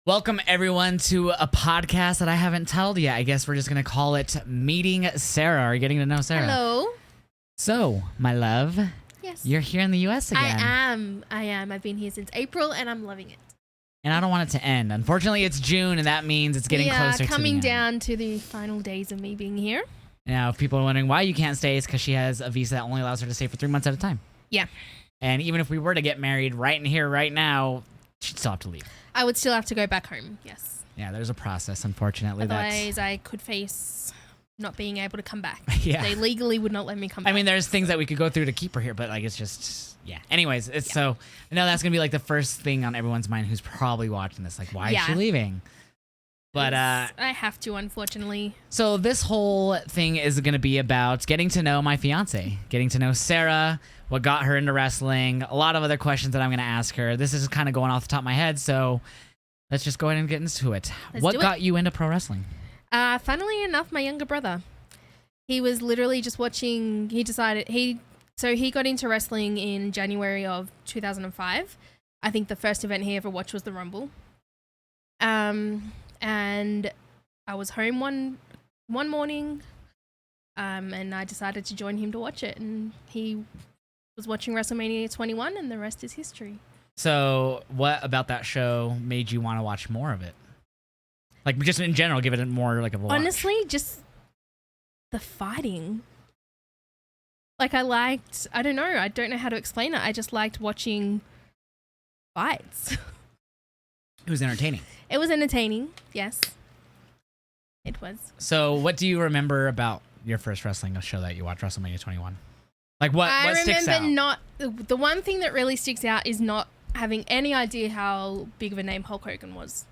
Welcome, everyone, to a podcast that I haven't told yet. I guess we're just going to call it Meeting Sarah. Are you getting to know Sarah? Hello. So, my love, Yes. you're here in the U.S. again. I am. I've been here since April, and I'm loving it. And I don't want it to end. Unfortunately, it's June, and that means it's getting closer to the end. coming down to the final days of me being here. Now, if people are wondering why you can't stay, it's because she has a visa that only allows her to stay for 3 months at a time. Yeah. And even if we were to get married right in here, right now, she'd still have to leave. I would still have to go back home, yes. Yeah, there's a process, unfortunately. Otherwise, I could face not being able to come back. Yeah. They legally would not let me come back. I mean, there's things that we could go through to keep her here, but like it's just, yeah. Anyways, it's so, I know that's going to be like the first thing on everyone's mind who's probably watching this. Like, why is she leaving? But I have to, unfortunately. So this whole thing is going to be about getting to know my fiance, getting to know Sarah, what got her into wrestling, a lot of other questions that I'm going to ask her. This is kind of going off the top of my head, so let's just go ahead and get into it. What got you into pro wrestling? Funnily enough, my younger brother. He was literally just watching. He got into wrestling in January of 2005. I think the first event he ever watched was the Rumble. And I was home one morning, and I decided to join him to watch it. And he was watching WrestleMania 21, and the rest is history. So what about that show made you want to watch more of it? Like, just in general, give it more like a watch. Honestly, just the fighting. Like, I don't know how to explain it. I just liked watching fights. It was entertaining. It was entertaining, yes. It was. So what do you remember about your first wrestling show that you watched, WrestleMania 21? Like, what sticks out? I remember the one thing that really sticks out is not having any idea how big of a name Hulk Hogan was.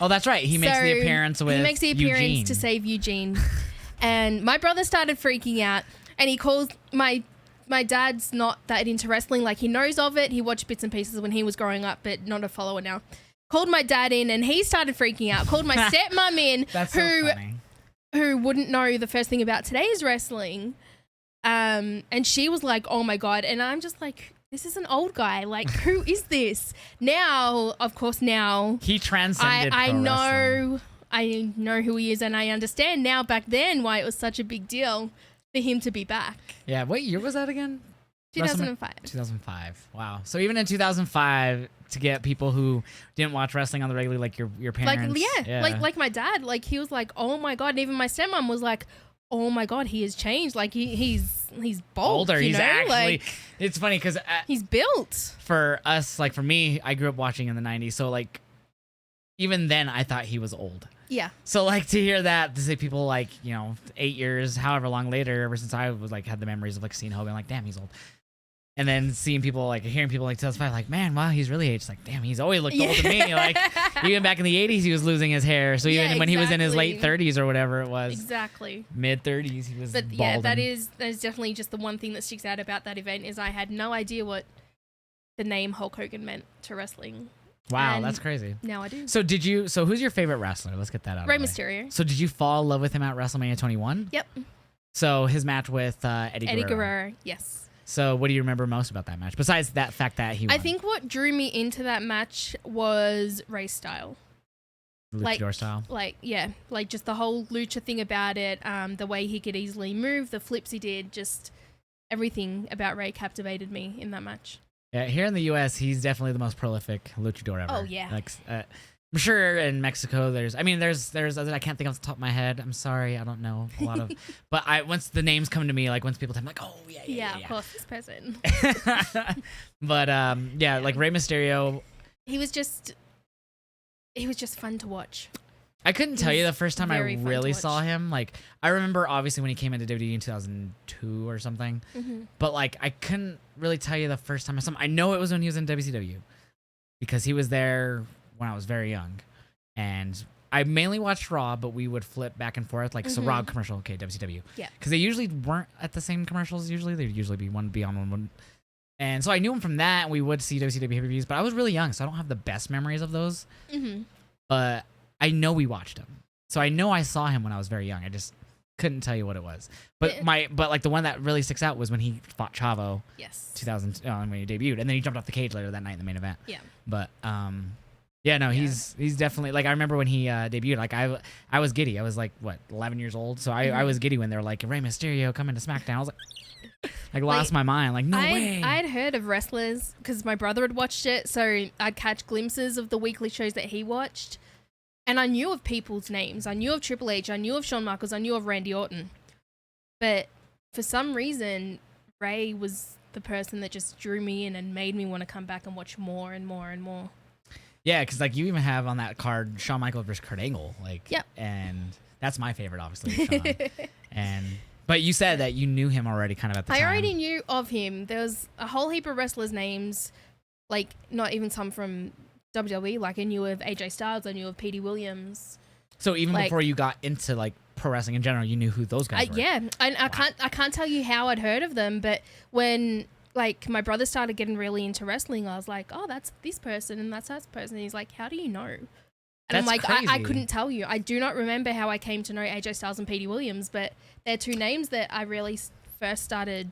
Oh, that's right. He makes the appearance with Eugene. To save Eugene. And my brother started freaking out, and he calls my dad's not that into wrestling. Like, he knows of it. He watched bits and pieces when he was growing up, but not a follower now. Called my dad in, and he started freaking out. Called my stepmom in, That's so funny. Who wouldn't know the first thing about today's wrestling. And she was like, oh my God. And I'm just like, this is an old guy. Like, who is this? Now, of course, he transcended I pro know wrestling. I know who he is, and I understand now back then why it was such a big deal for him to be back. Yeah, what year was that again? 2005. 2005. Wow. So even in 2005, to get people who didn't watch wrestling on the regular, like your parents. Like my dad, like he was like, oh my God. And even my stepmom was like, oh my God, he has changed. Like he's bold. Older. He's actually, like, it's funny because he's built. For us, like for me, I grew up watching in the 90s. So like, even then I thought he was old. Yeah. So like to hear that, to say people like, 8 years, however long later, ever since I was like had the memories of like seeing Hogan, like, damn, he's old. And then seeing people like hearing people like 2005, like, man, wow, he's really aged. Like, damn, he's always looked old to me. Like, even back in the 80s, he was losing his hair. So even when he was in his late 30s or whatever it was, mid 30s, he was balding. Yeah, that is definitely just the one thing that sticks out about that event is I had no idea what the name Hulk Hogan meant to wrestling. Wow, that's crazy. Now I do. So who's your favorite wrestler? Let's get that out. Rey Mysterio. So did you fall in love with him at WrestleMania 21? Yep. So his match with Eddie Guerrero, yes. So what do you remember most about that match? Besides that fact that he won? I think what drew me into that match was Rey's style. Luchador style? Like just the whole lucha thing about it, the way he could easily move, the flips he did, just everything about Rey captivated me in that match. Yeah, here in the U.S., he's definitely the most prolific luchador ever. Oh, yeah. Like, I'm sure in Mexico there's others I can't think off the top of my head. I'm sorry, I don't know a lot of. But once the names come to me, like once people tell me, like, oh yeah. Of course, this person. But like Rey Mysterio. He was just fun to watch. I couldn't tell you the first time I really saw him. Like, I remember obviously when he came into WWE in 2002 or something. Mm-hmm. But like, I couldn't really tell you the first time I saw him. I know it was when he was in WCW because he was there when I was very young, and I mainly watched Raw, but we would flip back and forth. Like, so Raw commercial, okay, WCW. Yeah. Because they usually weren't at the same commercials. Usually they'd usually be one be on one. And so I knew him from that, and we would see WCW pay-per-views, but I was really young, so I don't have the best memories of those. Mm-hmm. But I know we watched him. So I know I saw him when I was very young. I just couldn't tell you what it was. But like the one that really sticks out was when he fought Chavo. Yes. 2000 when he debuted, and then he jumped off the cage later that night in the main event. Yeah. But Yeah, no, he's definitely like I remember when he debuted. Like I was giddy. I was like what 11 years old, so I was giddy when they were like Rey Mysterio coming to SmackDown. I was like lost my mind. Like no way. I'd heard of wrestlers because my brother had watched it, so I'd catch glimpses of the weekly shows that he watched, and I knew of people's names. I knew of Triple H. I knew of Shawn Michaels. I knew of Randy Orton, but for some reason, Ray was the person that just drew me in and made me want to come back and watch more and more and more. Yeah, because like you even have on that card Shawn Michaels versus Kurt Angle, like, yep. And that's my favorite, obviously. Shawn. But you said that you knew him already, kind of at the time. I already knew of him. There was a whole heap of wrestlers' names, like not even some from WWE. Like I knew of AJ Styles, I knew of Petey Williams. So even before you got into like pro wrestling in general, you knew who those guys were. Yeah, and I can't tell you how I'd heard of them, but when like my brother started getting really into wrestling, I was like, oh, that's this person and that's that person. And he's like, how do you know? And that's I'm like, crazy. I couldn't tell you. I do not remember how I came to know AJ Styles and Petey Williams, but they're two names that I really first started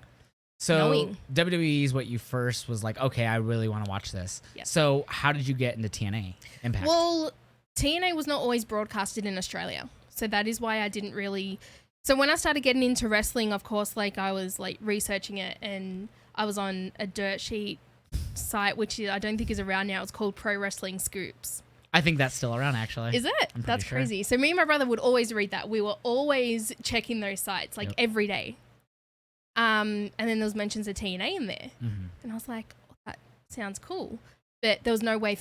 knowing. WWE is what you first was like, okay, I really want to watch this. Yep. So how did you get into TNA Impact? Well, TNA was not always broadcasted in Australia. So that is why I didn't really... So when I started getting into wrestling, of course, like I was like researching it and I was on a dirt sheet site, which I don't think is around now. It's called Pro Wrestling Scoops. I think that's still around, actually. Is it? That's sure. Crazy. So me and my brother would always read that. We were always checking those sites, like every day. And then there was mentions of TNA in there. Mm-hmm. And I was like, oh, that sounds cool. But there was no way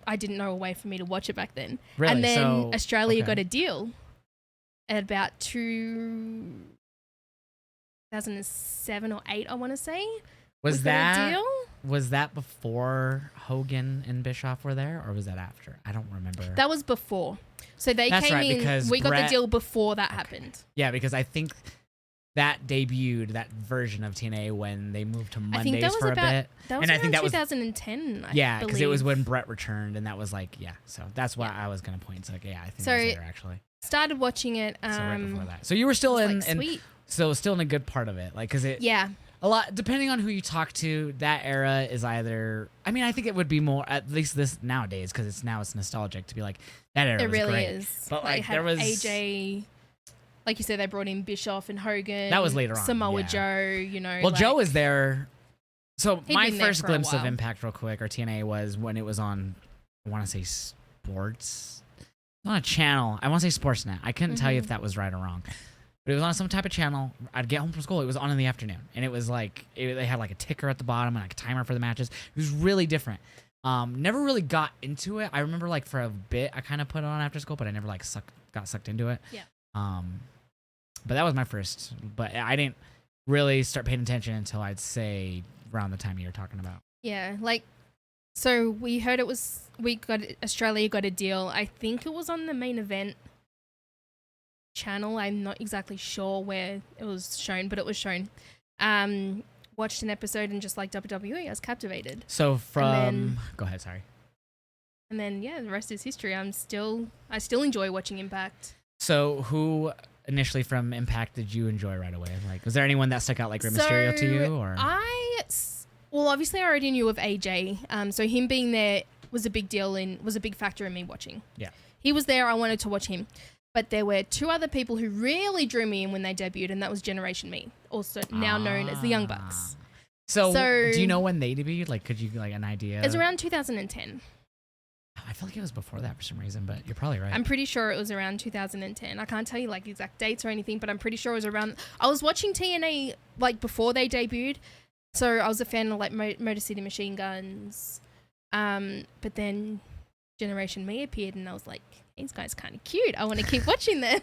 I didn't know a way for me to watch it back then. Really? And then Australia got a deal at about 2007 or 8, I want to say. Was that a deal? Was that before Hogan and Bischoff were there, or was that after? I don't remember. That was before. So they came in. We got the deal before that happened. Yeah, because I think that debuted that version of TNA when they moved to Mondays for a bit. That was around 2010. Yeah, because it was when Brett returned, and that was like, yeah. So that's why I was going to point. So like, yeah, I think it was there actually. Started watching it. So right before that. So you were still still in a good part of it, like, because it. Yeah. A lot, depending on who you talk to, that era is either. I mean, I think it would be more, at least this nowadays, because it's nostalgic to be like that era. It was really great. Is. But like there was AJ, like you said, they brought in Bischoff and Hogan. That was later on. Samoa Joe, you know. Well, Joe was there. So my first glimpse of Impact, real quick, or TNA, was when it was on. I want to say sports, on a channel. I want to say Sportsnet. I couldn't tell you if that was right or wrong. But it was on some type of channel. I'd get home from school. It was on in the afternoon. And it was like, they had like a ticker at the bottom and like a timer for the matches. It was really different. Never really got into it. I remember like for a bit, I kind of put it on after school, but I never like got sucked into it. Yeah. But that was my first. But I didn't really start paying attention until I'd say around the time you're talking about. Yeah. Like, so we heard Australia got a deal. I think it was on the Main Event channel. I'm not exactly sure where it was shown, but it was shown. Watched an episode and just like WWE, I was captivated. So go ahead, sorry. And then the rest is history. I still enjoy watching Impact. So who initially from Impact did you enjoy right away? Like, was there anyone that stuck out like Rey Mysterio to you, or? Well, obviously I already knew of AJ. So him being there was a big deal was a big factor in me watching. Yeah. He was there. I wanted to watch him. But there were two other people who really drew me in when they debuted, and that was Generation Me, also now known as the Young Bucks. So do you know when they debuted? Like, could you like an idea? It was around 2010. I feel like it was before that for some reason, but you're probably right. I'm pretty sure it was around 2010. I can't tell you like exact dates or anything, but I'm pretty sure it was around. I was watching TNA like before they debuted, so I was a fan of like Motor City Machine Guns. But then Generation Me appeared, and I was like, these guys kind of cute. I want to keep watching them.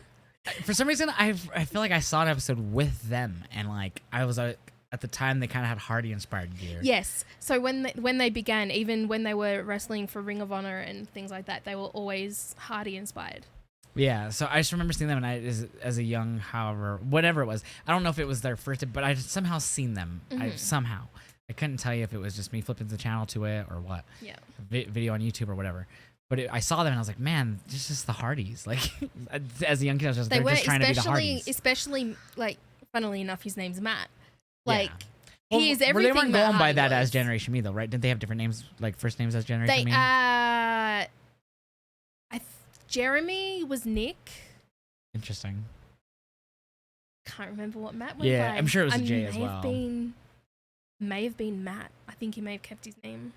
For some reason, I feel like I saw an episode with them, and like I was at the time they kind of had Hardy inspired gear. Yes. So when they began, even when they were wrestling for Ring of Honor and things like that, they were always Hardy inspired. Yeah. So I just remember seeing them, and as a young, whatever it was, I don't know if it was their first, but I just somehow seen them. Mm-hmm. I couldn't tell you if it was just me flipping the channel to it or what. Yeah. Video on YouTube or whatever. But I saw them and I was like, man, this is just the Hardys. Like, as a young kid, they're just trying to be the Hardys. Especially, like, funnily enough, his name's Matt. Like, he is everything. They weren't going by that as Generation Me, though, right? Didn't they have different names, like first names as Generation Me? Jeremy was Nick. Interesting. Can't remember what Matt went Yeah, by. I'm sure it was a J as well. May have been Matt. I think he may have kept his name.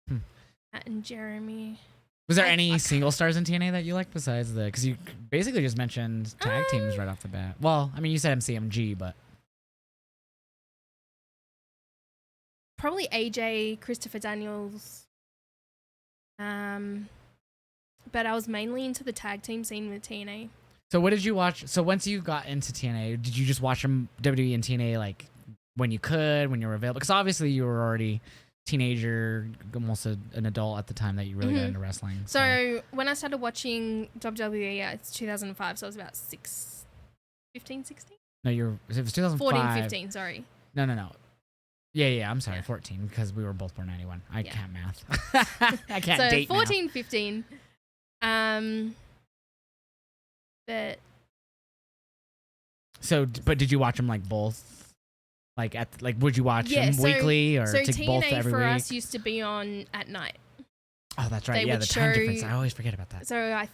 Matt and Jeremy. Was there any single stars in TNA that you liked besides the? Because you basically just mentioned tag teams right off the bat. Well, I mean, you said MCMG, but probably AJ, Christopher Daniels. But I was mainly into the tag team scene with TNA. So what did you watch? So once you got into TNA, did you just watch them WWE and TNA like when you could, when you were available? Because obviously you were already teenager, almost an adult at the time that you really got into wrestling. So when I started watching WWE, it's 2005, so I was about 15, 16? No, it was 2005. 14, 15, sorry. No. Yeah, I'm sorry, 14, because we were both born 91. I can't math. I can't date 14, now. 15. But so, but did you watch them like both? Would you watch them weekly or both every week? So TNA for us used to be on at night. Oh, that's right. Yeah, the time difference. I always forget about that. So I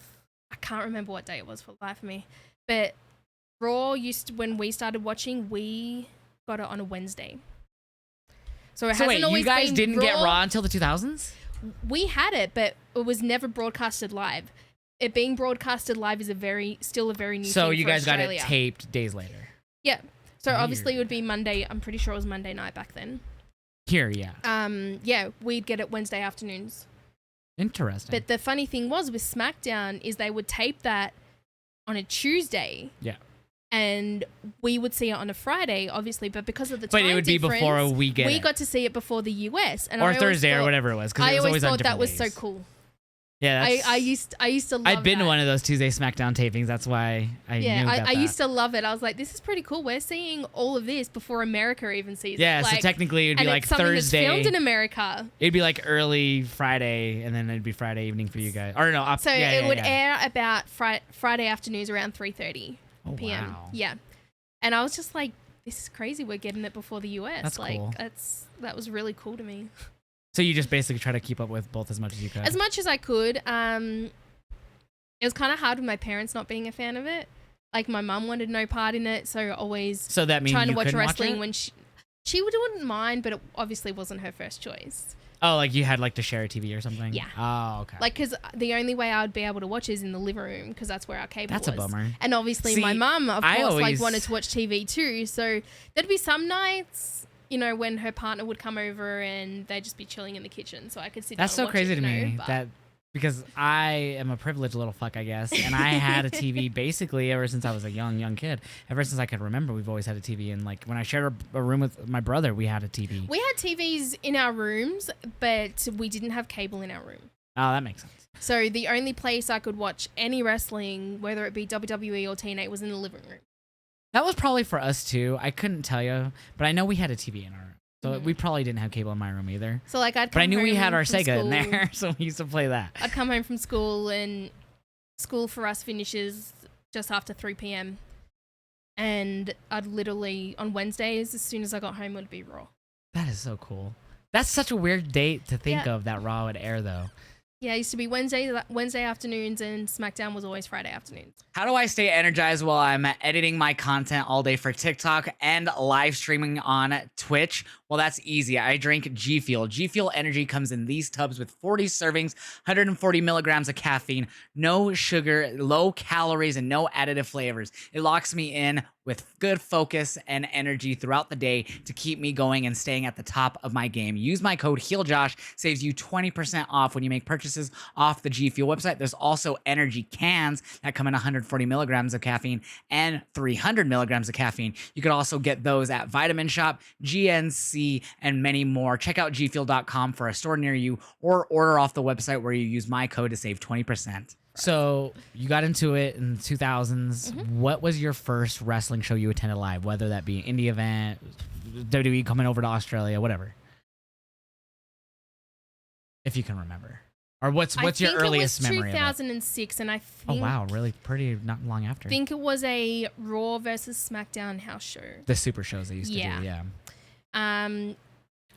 can't remember what day it was for the life of me. But Raw when we started watching, we got it on a Wednesday. So it hasn't always been you guys didn't get Raw until the 2000s? We had it, but it was never broadcasted live. It being broadcasted live is still a very new thing. So you guys Australia. got it taped days later. Yeah. So obviously it would be Monday. I'm pretty sure it was Monday night back then. Here, yeah. Yeah, we'd get it Wednesday afternoons. Interesting. But the funny thing was with SmackDown is they would tape that on a Tuesday. Yeah. And we would see it on a Friday, obviously, but because of the time But it would be before we got to see it before the US. And or Thursday or whatever it was. I always thought on that was days. so cool. Yeah, I used to love I'd been that. to one of those Tuesday SmackDown tapings. That's why I knew about that. I used to love it. I was like, this is pretty cool. We're seeing all of this before America even sees it. Yeah, so technically it would be like Thursday. That's filmed in America. It'd be like early Friday, and then it'd be Friday evening for you guys. Or no, it would air about Friday afternoons around 3:30 p.m. Wow. Yeah, and I was just like, this is crazy. We're getting it before the US. That's cool. That was really cool to me. So you just basically try to keep up with both as much as you could? As much as I could. It was kind of hard with my parents not being a fan of it. Like, my mum wanted no part in it, so always that means trying to you watch wrestling watch when she wouldn't mind, but it obviously wasn't her first choice. Oh, like you had like to share a TV or something? Yeah. Oh, okay. Like, because the only way I would be able to watch is in the living room, because that's where our cable was. That's a bummer. And obviously my mum, of course, wanted to watch TV too. So there'd be some nights, when her partner would come over and they'd just be chilling in the kitchen, so I could sit down and watch it. That's so crazy to me because I am a privileged little fuck, I guess, and I had a TV basically ever since I was a young kid. Ever since I could remember, we've always had a TV, and like when I shared a room with my brother, we had a TV. We had TVs in our rooms, but we didn't have cable in our room. Oh, that makes sense. So the only place I could watch any wrestling, whether it be WWE or TNA, was in the living room. That was probably for us too. I couldn't tell you, but I know we had a TV in our room. So we probably didn't have cable in my room either. So like but I knew we had our Sega in there, so we used to play that. I'd come home from school, and school for us finishes just after 3 p.m. And I'd literally, on Wednesdays, as soon as I got home, it would be Raw. That is so cool. That's such a weird date to think of that Raw would air, though. Yeah, it used to be Wednesday afternoons, and SmackDown was always Friday afternoons. How do I stay energized while I'm editing my content all day for TikTok and live streaming on Twitch? Well, that's easy. I drink G Fuel. G Fuel Energy comes in these tubs with 40 servings, 140 milligrams of caffeine, no sugar, low calories, and no additive flavors. It locks me in with good focus and energy throughout the day to keep me going and staying at the top of my game. Use my code HEALJOSH, saves you 20% off when you make purchases off the G Fuel website. There's also energy cans that come in 140 milligrams of caffeine and 300 milligrams of caffeine. You could also get those at Vitamin Shop, GNC, and many more. Check out gfuel.com for a store near you, or order off the website where you use my code to save 20%. So you got into it in the 2000s. What was your first wrestling show you attended live, whether that be an indie event, WWE coming over to Australia, whatever? If you can remember. Or what's your earliest memory of it? 2006, and I think... Oh, wow. Really pretty not long after. I think it was a Raw versus SmackDown house show. The super shows they used to do, yeah.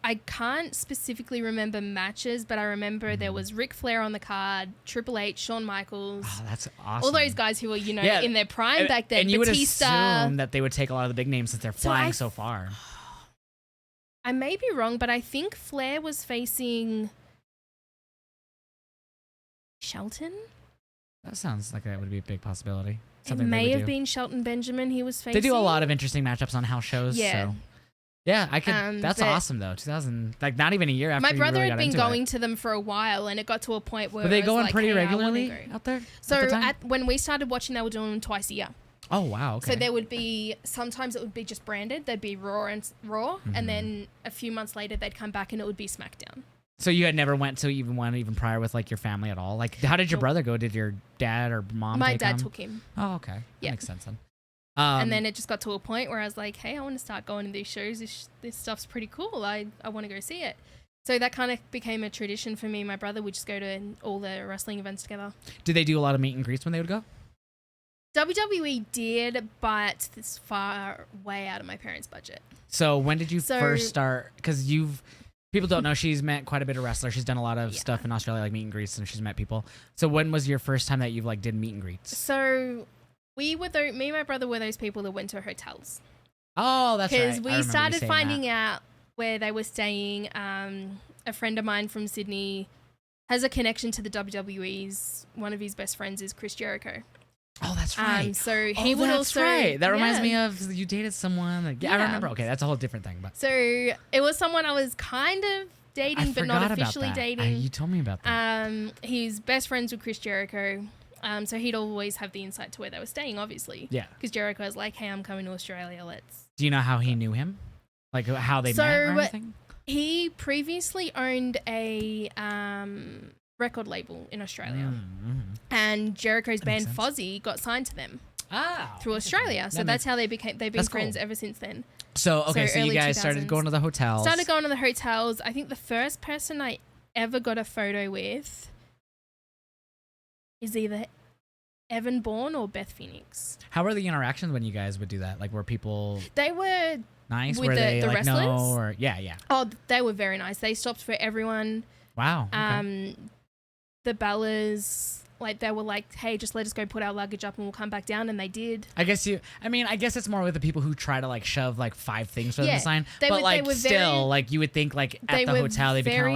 I can't specifically remember matches, but I remember there was Ric Flair on the card, Triple H, Shawn Michaels. Oh, that's awesome. All those guys who were, in their prime back then. And you Batista. would assume that they would take a lot of the big names since they're flying so far. I may be wrong, but I think Flair was facing Shelton. That sounds like that would be a big possibility. It may have been Shelton Benjamin he was facing. They do a lot of interesting matchups on house shows. Yeah. So. Yeah, I could. That's awesome though. 2000, like not even a year after. My brother really had been going to them for a while, and it got to a point where were they going pretty hey, regularly out there? So when we started watching, they were doing them twice a year. Oh wow! Okay. So there would be sometimes it would be just branded. There'd be Raw, and then a few months later they'd come back and it would be SmackDown. So you had never went to even prior with like your family at all? Like, how did your brother go? Did your dad or mom? My dad took him. Oh, okay. Yeah, makes sense then. And then it just got to a point where I was like, hey, I want to start going to these shows. This stuff's pretty cool. I want to go see it. So that kind of became a tradition for me and my brother. We'd just go to all the wrestling events together. Did they do a lot of meet and greets when they would go? WWE did, but it's far way out of my parents' budget. So when did you first start? Because people don't know she's met quite a bit of wrestlers. She's done a lot of stuff in Australia, like meet and greets, and she's met people. So when was your first time that you like did meet and greets? So me and my brother were those people that went to hotels. Oh, that's right. Because we started finding out where they were staying. A friend of mine from Sydney has a connection to the WWE's. One of his best friends is Chris Jericho. Oh, that's right. So he would also. Right. That reminds me of you dated someone. Like, I remember. Okay, that's a whole different thing. But so it was someone I was kind of dating, but not officially dating. You told me about that. He's best friends with Chris Jericho. So he'd always have the insight to where they were staying, obviously. Yeah. Because Jericho was like, hey, I'm coming to Australia. Do you know how he knew him? Like how they met or anything? He previously owned a record label in Australia. And Jericho's band Fozzy got signed to them through Australia. So that's how they've been friends ever since then. So you guys started going to the hotels. Started going to the hotels. I think the first person I ever got a photo with is either Evan Bourne or Beth Phoenix. How were the interactions when you guys would do that? Like, were people... They were... Nice? With were they the like, wrestlers? no? Or, yeah. Oh, they were very nice. They stopped for everyone. Wow. Okay. The Bellas... Like, they were like, hey, just let us go put our luggage up and we'll come back down. And they did. I guess it's more with the people who try to, like, shove, like, 5 things for them to sign. They were still, like, you would think, like, at the hotel, they'd be kind of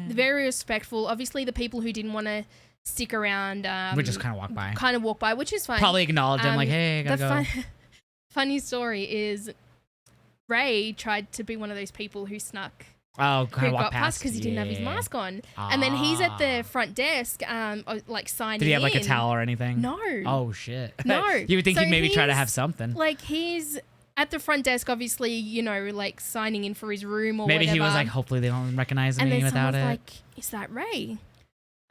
like, very respectful. Obviously, the people who didn't want to stick around... would just kind of walk by. Kind of walk by, which is fine. Probably acknowledge them, like, hey, I gotta go. Funny story is Ray tried to be one of those people who snuck... Oh, who got past because he didn't have his mask on. And then he's at the front desk, like signing in. Did he have like a towel or anything? No. Oh, shit. No. You would think he'd maybe try to have something. Like he's at the front desk, obviously, like signing in for his room or maybe whatever. He was like, hopefully they don't recognize me then without it. Like, is that Ray?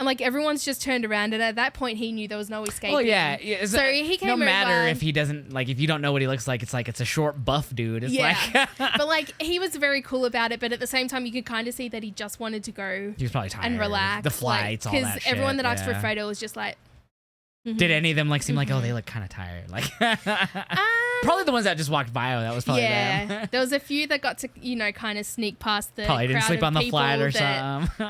And like everyone's just turned around, and at that point he knew there was no escaping. Oh yeah, so he came over. No matter if he doesn't if you don't know what he looks like, it's a short buff dude. It's but like he was very cool about it. But at the same time, you could kind of see that he just wanted to go. He was probably tired and relax. The flights, all that shit. Because everyone that asked for a photo was just like. Did any of them seem like, oh, they look kind of tired? Like, probably the ones that just walked by. That was probably them. There was a few that got to, kind of sneak past the probably didn't sleep on the flight or something.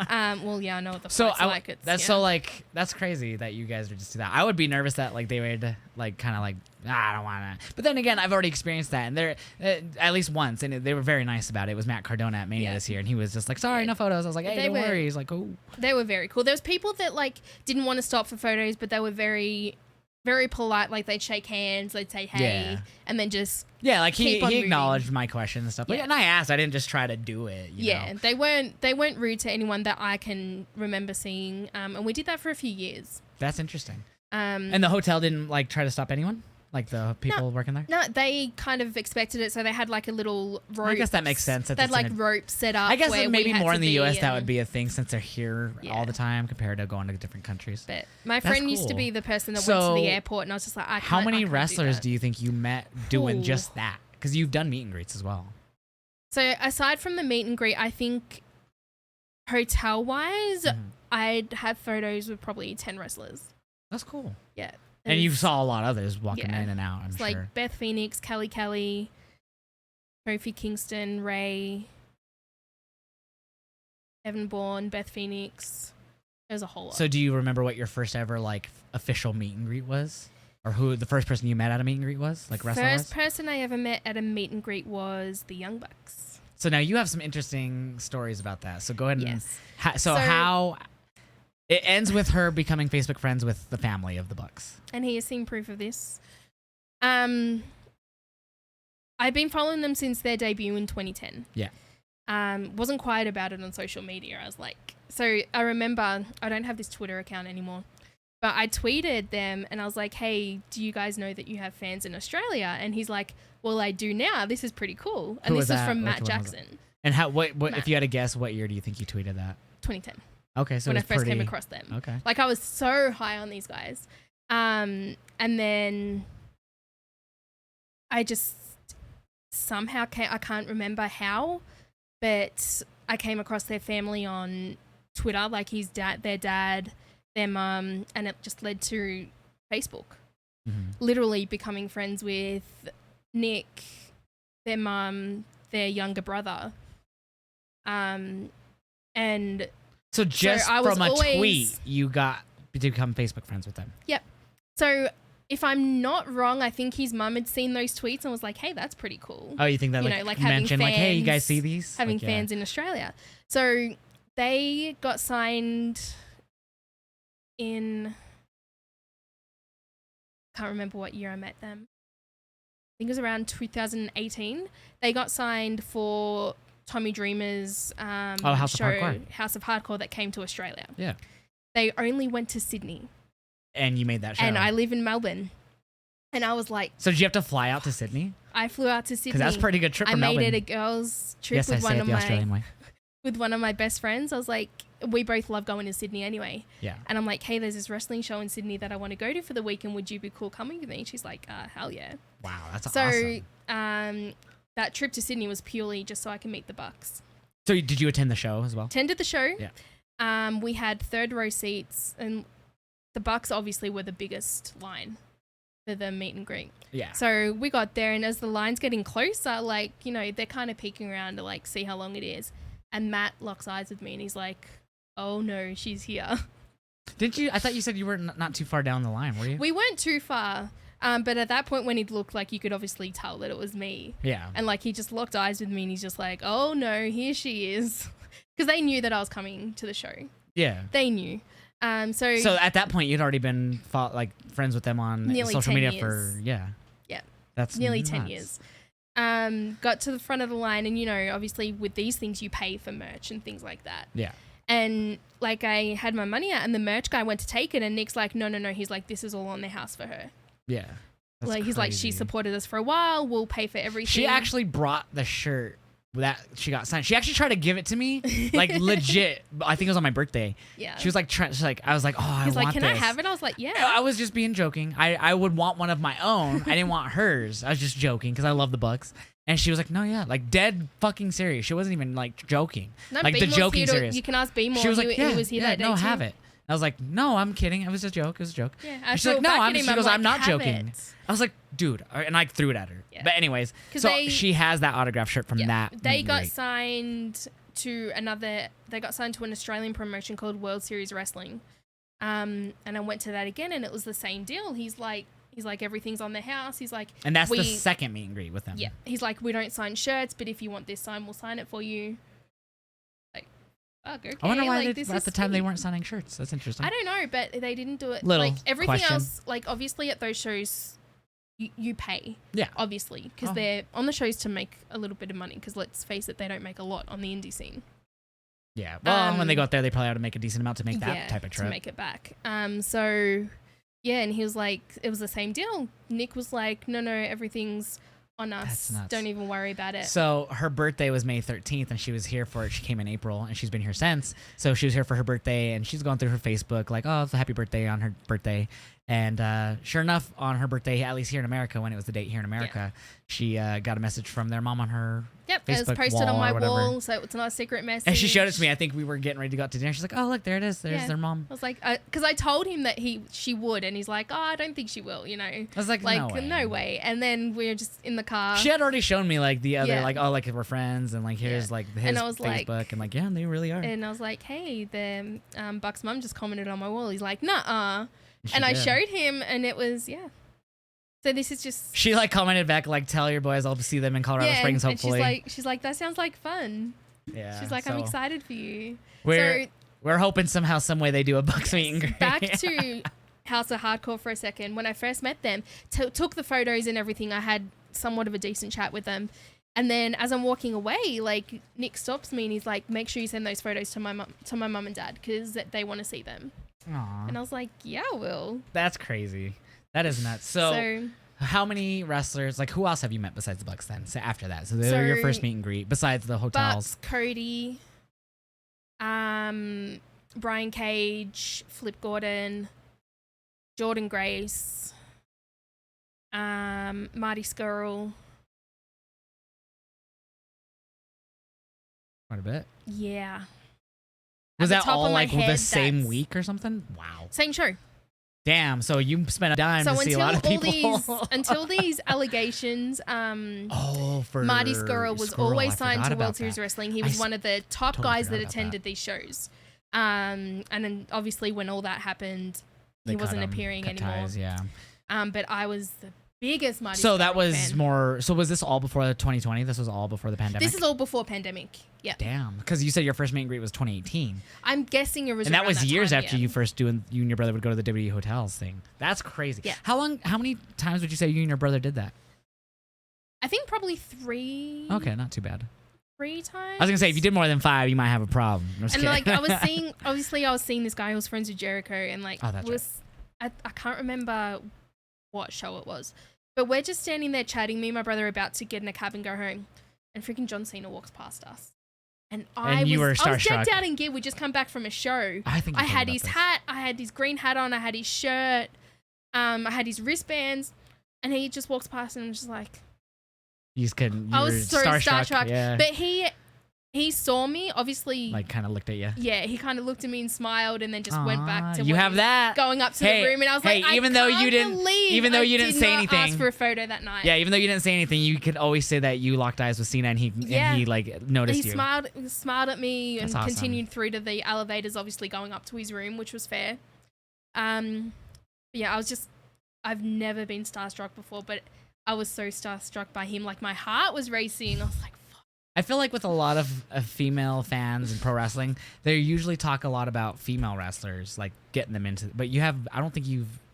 Well, yeah, I know what the flight's like. That's crazy that you guys would just do that. I would be nervous that they would I don't want to. But then again, I've already experienced that, and they're at least once, and they were very nice about it. It was Matt Cardona at Mania this year, and he was just like, sorry, no photos. I was like, hey, don't worry. He's like, oh. They were very cool. There was people that didn't want to stop for photos, but they were very, very polite. Like they'd shake hands, they'd say hey, and then just he acknowledged my question and stuff. And I asked. I didn't just try to do it. You know? They weren't rude to anyone that I can remember seeing. And we did that for a few years. That's interesting. And the hotel didn't try to stop anyone. Like the people working there? No, they kind of expected it. So they had a little rope. I guess that makes sense. They had ropes set up. I guess maybe more in the U.S. that would be a thing since they're here all the time compared to going to different countries. But my friend used to be the person that went to the airport, and I was just like, how many wrestlers do you think you met doing just that? Because you've done meet and greets as well. So aside from the meet and greet, I think hotel-wise, I'd have photos with probably 10 wrestlers. That's cool. Yeah. And you saw a lot of others walking in and out, I'm sure. Like Beth Phoenix, Kelly, Kofi Kingston, Ray. Evan Bourne, Beth Phoenix. There's a whole lot. So do you remember what your first ever like official meet and greet was? Or who the first person you met at a meet and greet was? Like wrestler-wise? First person I ever met at a meet and greet was the Young Bucks. So now you have some interesting stories about that. So go ahead and... Yes. So how... It ends with her becoming Facebook friends with the family of the Bucks. And he has seen proof of this. I've been following them since their debut in 2010. Yeah. Wasn't quiet about it on social media. I was like... So I remember... I don't have this Twitter account anymore. But I tweeted them and I was like, hey, do you guys know that you have fans in Australia? And he's like, well, I do now. This is pretty cool. And this is from Matt Jackson. And how? What if you had to guess, what year do you think you tweeted that? 2010. Okay, so when I first came across them. Okay. Like I was so high on these guys. And then I just somehow I can't remember how, but I came across their family on Twitter, like their dad, their mum, and it just led to Facebook. Mm-hmm. Literally becoming friends with Nick, their mum, their younger brother. And so just from a tweet, you got to become Facebook friends with them. Yep. So if I'm not wrong, I think his mum had seen those tweets and was like, hey, that's pretty cool. Oh, you think that like mentioned like, hey, you guys see these? Having fans in Australia. So they got signed in... can't remember what year I met them. I think it was around 2018. They got signed for Tommy Dreamer's House show, of Hardcore. House of Hardcore, that came to Australia. Yeah. They only went to Sydney. And you made that show. And I live in Melbourne. And I was like... So did you have to fly out to Sydney? I flew out to Sydney. Because that's a pretty good trip from Melbourne. I made it a girls' trip with one of my best friends. I was like, we both love going to Sydney anyway. Yeah. And I'm like, hey, there's this wrestling show in Sydney that I want to go to for the weekend. Would you be cool coming with me? She's like, hell yeah. Wow, that's awesome. So that trip to Sydney was purely just so I can meet the Bucks. So did you attend the show as well? Attended the show. Yeah. We had third row seats, and the Bucks obviously were the biggest line for the meet and greet. Yeah. So we got there, and as the line's getting closer, like, you know, they're kind of peeking around to like see how long it is. And Matt locks eyes with me and he's like, oh no, she's here. Didn't you? I thought you said you were not too far down the line, were you? We weren't too far. But at that point when he looked, like, you could obviously tell that it was me. Yeah. And like he just locked eyes with me and he's just like, oh no, here she is. Because they knew that I was coming to the show. Yeah. They knew. So at that point you'd already been friends with them on social media for that's nearly nuts. 10 years. Got to the front of the line, and you know, obviously with these things you pay for merch and things like that. Yeah. And like I had my money out, and the merch guy went to take it, and Nick's like, no. He's like, this is all on the house for her. Yeah. That's like, he's crazy. Like, she supported us for a while. We'll pay for everything. She actually brought the shirt that she got signed. She actually tried to give it to me, like legit. I think it was on my birthday. Yeah. She was like, I was like, oh, I want this. He's like, can I have it? I was like, yeah. I was just being joking. I would want one of my own. I didn't want hers. I was just joking because I love the Bucks. And she was like, no, yeah, like dead fucking serious. She wasn't even like joking. No, like the joking serious. You can ask B more. She was like, he was here that day no, too. have it. I was like, no, I'm kidding. It was a joke. It was a joke. Yeah, and she's like, no, she goes, I'm not joking. I was like, dude, and I threw it at her. Yeah. But anyways, so she has that autograph shirt from that. They got signed to they got signed to an Australian promotion called World Series Wrestling. And I went to that again, and it was the same deal. He's like, everything's on the house. He's like, and that's the second meet and greet with them. Yeah. He's like, we don't sign shirts, but if you want this sign, we'll sign it for you. Okay. I wonder why at the time they weren't signing shirts. That's interesting. I don't know, but they didn't do it. Little everything else, obviously at those shows, you pay. Yeah. Obviously, because they're on the shows to make a little bit of money. Because let's face it, they don't make a lot on the indie scene. Yeah. Well, when they got there, they probably had to make a decent amount to make that type of trip. To make it back. So, yeah, and he was like, it was the same deal. Nick was like, no, everything's on us. That's nuts. Don't even worry about it. So her birthday was May 13th, and she was here for it. She came in April, and she's been here since. So she was here for her birthday, and she's going through her Facebook like, oh, it's a happy birthday on her birthday. And sure enough, on her birthday, at least here in America, when it was the date here in America, she got a message from their mom on her Yep, Facebook it was posted wall on my or whatever. wall, so it's not a secret message. And she showed it to me. I think we were getting ready to go out to dinner. She's like, "Oh, look, there it is. There's their mom." I was like, because I told him that she would, and he's like, "Oh, I don't think she will." You know, I was like, no way. And then we were just in the car. She had already shown me like the other, like, oh, like we're friends, and like here's like his and I was Facebook, and like, yeah, they really are. And I was like, "Hey, the Buck's mum just commented on my wall." He's like, "Nuh-uh," and I did. showed him, and it was So this is just. She like commented back like, "Tell your boys I'll see them in Colorado Springs, hopefully." And she's like, "That sounds like fun." Yeah. She's like, "I'm excited for you." We're hoping somehow, some way they do a Bucks meet and greet. Back to House of Hardcore for a second. When I first met them, took the photos and everything, I had somewhat of a decent chat with them. And then as I'm walking away, like Nick stops me and he's like, "Make sure you send those photos to my mum and dad because they want to see them." Aww. And I was like, "Yeah, I will." That's crazy. That is nuts. So how many wrestlers, like who else have you met besides the Bucks then? So after that, so they're your first meet and greet besides the hotels. Bucks, Cody, Brian Cage, Flip Gordon, Jordan Grace, Marty Skrull. Quite a bit. Yeah. Was that all like the head, same week or something? Wow. Same show. Damn. So you spent a dime to see a lot of people. Until these allegations, for Marty Skrull was always signed to World Series that. Wrestling. He was one of the top guys that forgot about attended these shows. And then obviously when all that happened, he wasn't appearing anymore. Ties, yeah. But I was the biggest Marty So Skrull that was fan. more. So was this all before 2020? This was all before the pandemic? This is all before pandemic. Yeah. Damn. Because you said your first meet and greet was 2018. I'm guessing it was And that was years time, after you first doing, you and your brother would go to the WWE hotels thing. That's crazy. Yeah. How many times would you say you and your brother did that? I think probably 3. Okay, not too bad. 3 times. I was gonna say if you did more than 5, you might have a problem. I'm just And kidding. like I was seeing this guy who was friends with Jericho, and like I can't remember what show it was, but we're just standing there chatting, me and my brother are about to get in a cab and go home, and freaking John Cena walks past us. And I was decked out in gear. We just come back from a show. I had his hat, I had his green hat on, I had his shirt, I had his wristbands, and he just walks past and I'm just like, I was so starstruck. Yeah. But he saw me, obviously. Like kind of looked at you. Yeah, he kind of looked at me and smiled, and then just went back to you have that going up to the room, and I was like, even though you didn't say anything, ask for a photo that night. Yeah, even though you didn't say anything, you could always say that you locked eyes with Cena, and he like noticed you. He smiled at me and awesome. continued through to the elevators, obviously going up to his room, which was fair. Yeah, I've never been starstruck before, but I was so starstruck by him. Like my heart was racing. I was like, fuck. I feel like with a lot of female fans in pro wrestling, they usually talk a lot about female wrestlers, like getting them into. But I don't think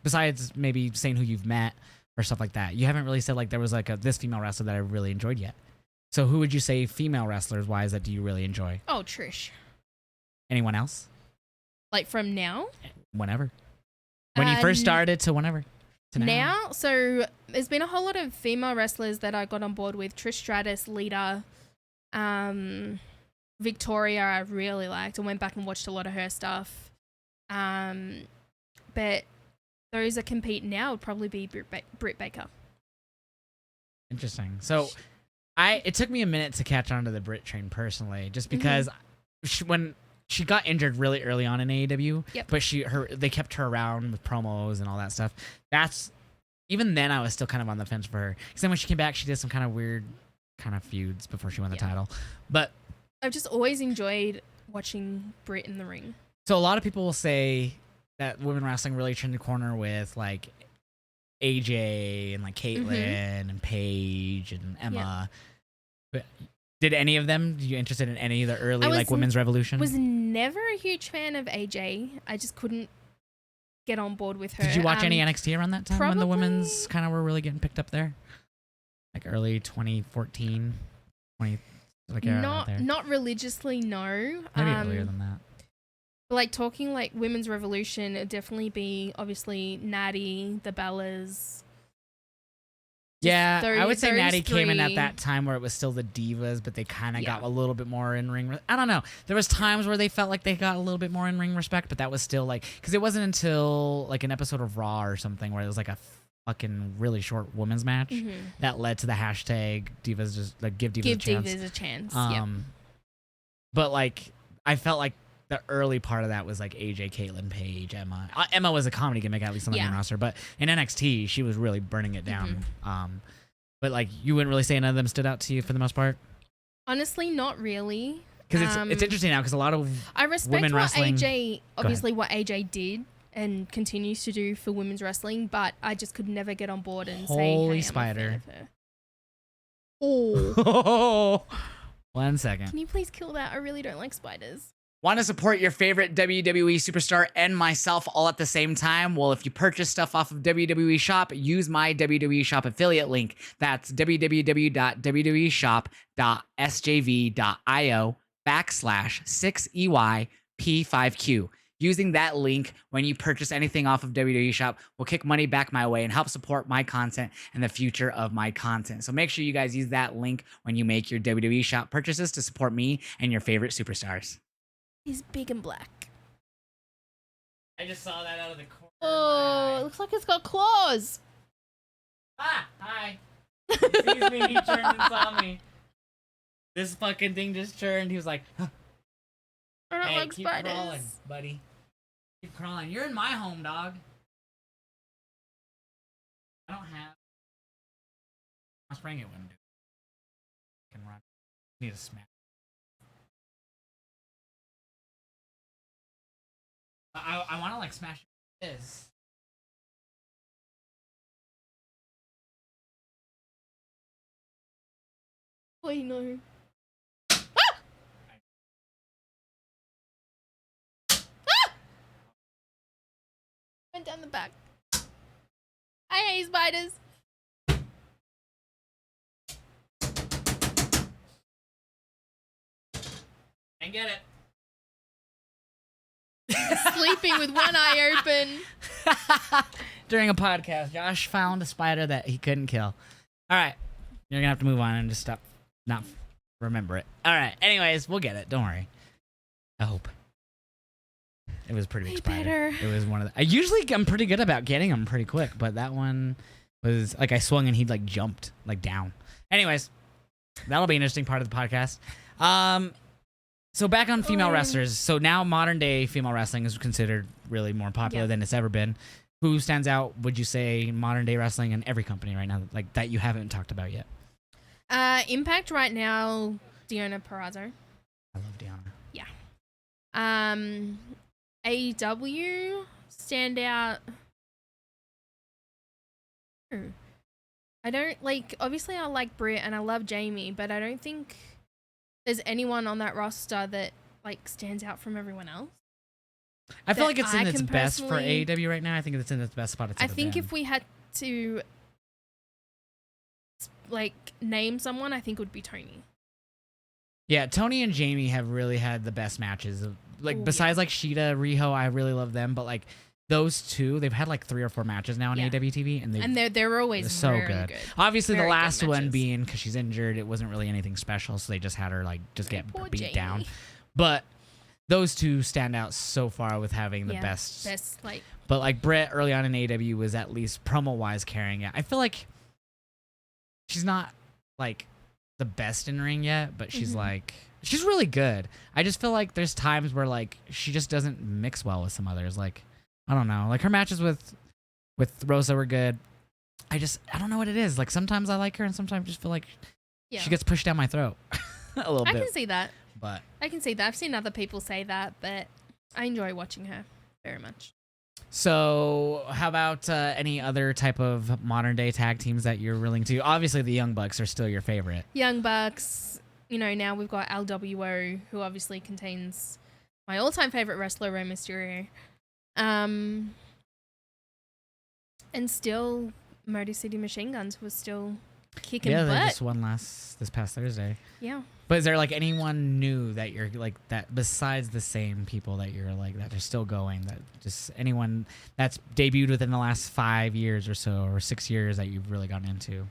besides maybe saying who you've met or stuff like that, you haven't really said like there was like this female wrestler that I really enjoyed yet. So who would you say female wrestlers wise that do you really enjoy? Oh, Trish. Anyone else? Like from now? Whenever. When you first started to whenever. To now. So there's been a whole lot of female wrestlers that I got on board with. Trish Stratus, Lita, Victoria I really liked. I went back and watched a lot of her stuff. But those that compete now would probably be Britt Baker. Interesting. So it took me a minute to catch on to the Britt train personally, just because when she got injured really early on in AEW, but they kept her around with promos and all that stuff. Even then I was still kind of on the fence for her. Because then when she came back, she did some kind of weird kind of feuds before she won the title. But I've just always enjoyed watching Britt in the ring. So a lot of people will say that women wrestling really turned the corner with like AJ and like Caitlyn and Paige and Emma. But did any of them? Are you interested in any of the early like women's revolution? I was never a huge fan of AJ. I just couldn't get on board with her. Did you watch any NXT around that time when the probably. women's kind of were really getting picked up there? Like early 2014, not religiously, no. Maybe earlier than that. But like talking like women's revolution, it'd definitely be obviously Natty, the Bellas. Yeah, I would say those Natty came in at three. that time where it was still the divas, but they kind of Yeah. got a little bit more in ring. I don't know. There was times where they felt like they got a little bit more in ring respect, but that was still like because it wasn't until like an episode of Raw or something where it was like a fucking really short women's match that led to the hashtag divas just like give divas a chance. Give divas a chance. But like I felt like the early part of that was like AJ, Caitlyn, Paige, Emma. Emma was a comedy gimmick at least on the main roster, but in NXT she was really burning it down. But like you wouldn't really say none of them stood out to you for the most part. Honestly, not really. Because it's interesting now because a lot of I respect women what wrestling. AJ obviously what AJ did and continues to do for women's wrestling, but I just could never get on board and say, Holy hey, spider. I'm a fan of her. Oh, 1 second. Can you please kill that? I really don't like spiders. Want to support your favorite WWE superstar and myself all at the same time? Well, if you purchase stuff off of WWE Shop, use my WWE Shop affiliate link. That's www.www.shop.io/6EYP5Q. Using that link when you purchase anything off of WWE Shop will kick money back my way and help support my content and the future of my content. So make sure you guys use that link when you make your WWE Shop purchases to support me and your favorite superstars. He's big and black. I just saw that out of the corner. Oh, it looks like it's got claws. Ah, hi. He sees me, he turned and saw me. This fucking thing just turned. He was like, huh. I don't Hey, like keep spiders. crawling, buddy. Keep crawling. You're in my home, dog. I don't have. I was spraying it wouldn't do. I can run. Need a smack. I want to like smash this. Wait, no. Went down the back. I hate spiders. And get it. Sleeping with one eye open. During a podcast, Josh found a spider that he couldn't kill. All right. You're going to have to move on and just stop. Not remember it. All right. Anyways, we'll get it. Don't worry. I hope. It was a pretty big spider. It was one of the... I'm pretty good about getting them pretty quick, but that one was like I swung and he like jumped like down. Anyways, that'll be an interesting part of the podcast. So back on female wrestlers. So now modern day female wrestling is considered really more popular than it's ever been. Who stands out, would you say, modern day wrestling in every company right now, like that you haven't talked about yet? Impact right now, Deonna Purrazzo. I love Deonna. Yeah. AEW stand out. I don't like. Obviously, I like Britt and I love Jamie, but I don't think there's anyone on that roster that like stands out from everyone else. I feel like it's in its best for AEW right now. I think it's in its best spot it's ever been. If we had to like name someone, I think it would be Tony. Yeah, Tony and Jamie have really had the best matches. Like besides like Sheeta, Riho, I really love them, but like those two, they've had like 3 or 4 matches now on AEW TV, and they're always so really good. Obviously, very the last one matches. being because she's injured, it wasn't really anything special, so they just had her like just get beat Jamie. down. But those two stand out so far with having the best like. But like Britt early on in AEW was at least promo wise carrying it. I feel like she's not like the best in ring yet, but she's like she's really good. I just feel like there's times where like she just doesn't mix well with some others. Like I don't know. Like her matches with Rosa were good. I don't know what it is. Like sometimes I like her and sometimes I just feel like she gets pushed down my throat a little bit. I can see that. But I can see that. I've seen other people say that, but I enjoy watching her very much. So how about any other type of modern day tag teams that you're willing to? Obviously the Young Bucks are still your favorite. Young Bucks, now we've got LWO, who obviously contains my all-time favorite wrestler, Rey Mysterio. And still Motor City Machine Guns was still kicking butt. Yeah, they just won this past Thursday. Yeah. But is there like anyone new that you're like that besides the same people that you're like that are still going, that just anyone that's debuted within the last 5 years or so or 6 years that you've really gotten into?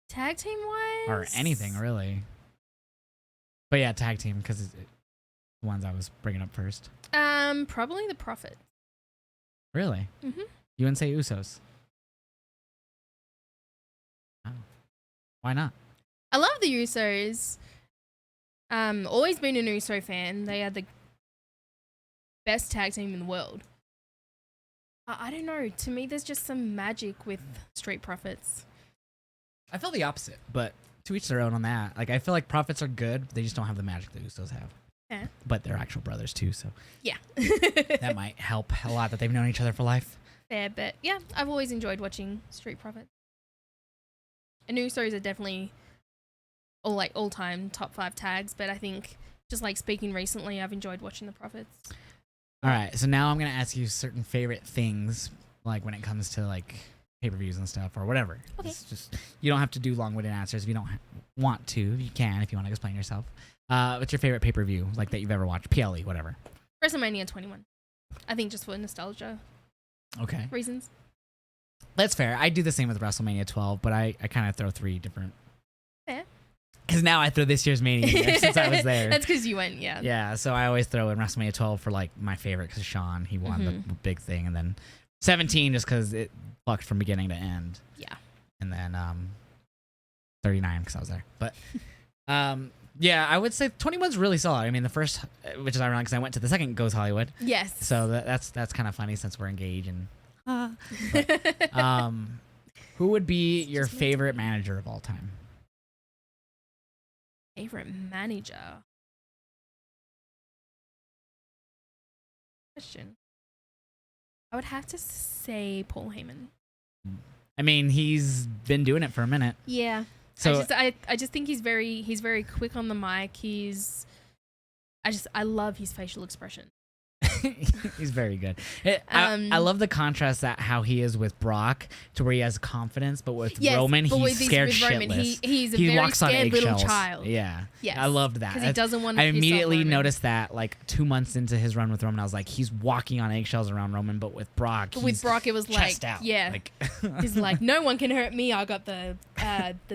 Tag team wise? Or anything, really. But yeah, tag team, because it's the ones I was bringing up first. Probably the Prophet. Really? Mm-hmm. You wouldn't say Usos? Oh. Why not? I love the Usos. Always been an Uso fan. They are the best tag team in the world. I don't know. To me, there's just some magic with Street Profits. I feel the opposite, but to each their own on that. Like, I feel like Profits are good. They just don't have the magic that Usos have. Yeah. But they're actual brothers too, so yeah. that might help a lot that they've known each other for life. Fair, but yeah, I've always enjoyed watching Street Profits. And Usos are definitely all time top 5 tags, but I think just like speaking recently, I've enjoyed watching the Profits. All right, so now I'm gonna ask you certain favorite things, like when it comes to like pay-per-views and stuff or whatever. Okay. It's just you don't have to do long-winded answers if you don't want to. You can if you want to explain yourself. What's your favorite pay-per-view like that you've ever watched? PLE, whatever. WrestleMania 21. I think just for nostalgia Okay, reasons. that's fair. I do the same with WrestleMania 12, but I kind of throw 3 different. Fair. Because now I throw this year's Mania in there since I was there. That's because you went, yeah. Yeah, so I always throw in WrestleMania 12 for like my favorite because Sean, he won the big thing, and then 17 just because it fucked from beginning to end. Yeah. And then 39 because I was there. But yeah, I would say 21's really solid. I mean, the first, which is ironic because I went to the second Goes Hollywood. Yes. So that's kind of funny since we're engaged. And but, who would be your favorite manager of all time? Favorite manager? Question. I would have to say Paul Heyman. I mean, he's been doing it for a minute. Yeah. So I just think he's very quick on the mic. I love his facial expression. He's very good. I love the contrast that how he is with Brock to where he has confidence, but with Roman, he's scared shitless. He's a very scared little child. Yeah. Yes. I loved that. Because he doesn't want to I immediately Roman. noticed that like 2 months into his run with Roman, I was like, he's walking on eggshells around Roman, but with Brock, it was like, out. yeah. Like, he's like, no one can hurt me. I got the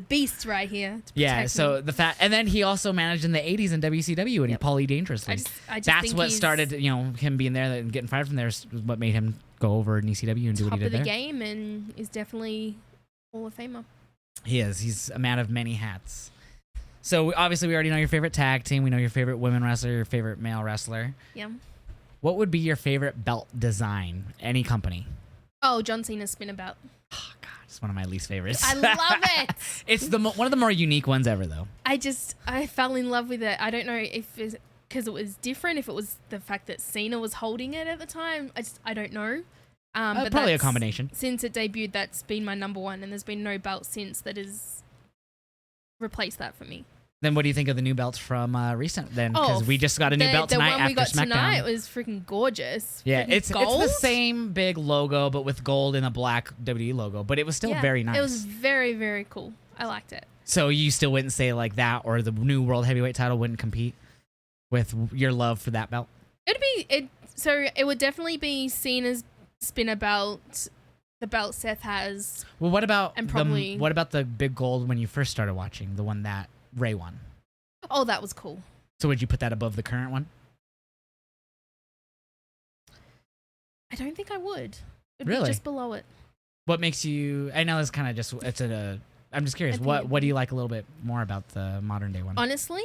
beast right here. To yeah. So me. the fact, and then he also managed in the 80s in WCW and he Paulie Dangerously. I just That's think what he's started, him being there and getting fired from there is what made him go over in ECW and do what he did there. Top of the game and is definitely Hall of Famer. He is. He's a man of many hats. So obviously we already know your favorite tag team. We know your favorite women wrestler, your favorite male wrestler. Yeah. What would be your favorite belt design? Any company? Oh, John Cena's spinner belt. Oh, God, it's one of my least favorites. I love it. It's one of the more unique ones ever, though. I fell in love with it. I don't know if it's because it was different, if it was the fact that Cena was holding it at the time. I don't know. But probably a combination. Since it debuted, that's been my number one, and there's been no belt since that has replaced that for me. Then what do you think of the new belts from recent then? Because we just got a new belt tonight the one after we got SmackDown. tonight was freaking gorgeous. Yeah, freaking it's gold. the same big logo, but with gold and a black WWE logo. But it was still very nice. It was very, very cool. I liked it. So you still wouldn't say like that, or the new World Heavyweight title wouldn't compete with your love for that belt? So it would definitely be Cena's spinner belt, the belt Seth has. Well, what about what about the big gold when you first started watching, the one that Ray won? Oh, that was cool. So would you put that above the current one? I don't think I would. It'd Really? be just below it. What makes you? I know it's kind of just I'm just curious. What do you like a little bit more about the modern day one? Honestly,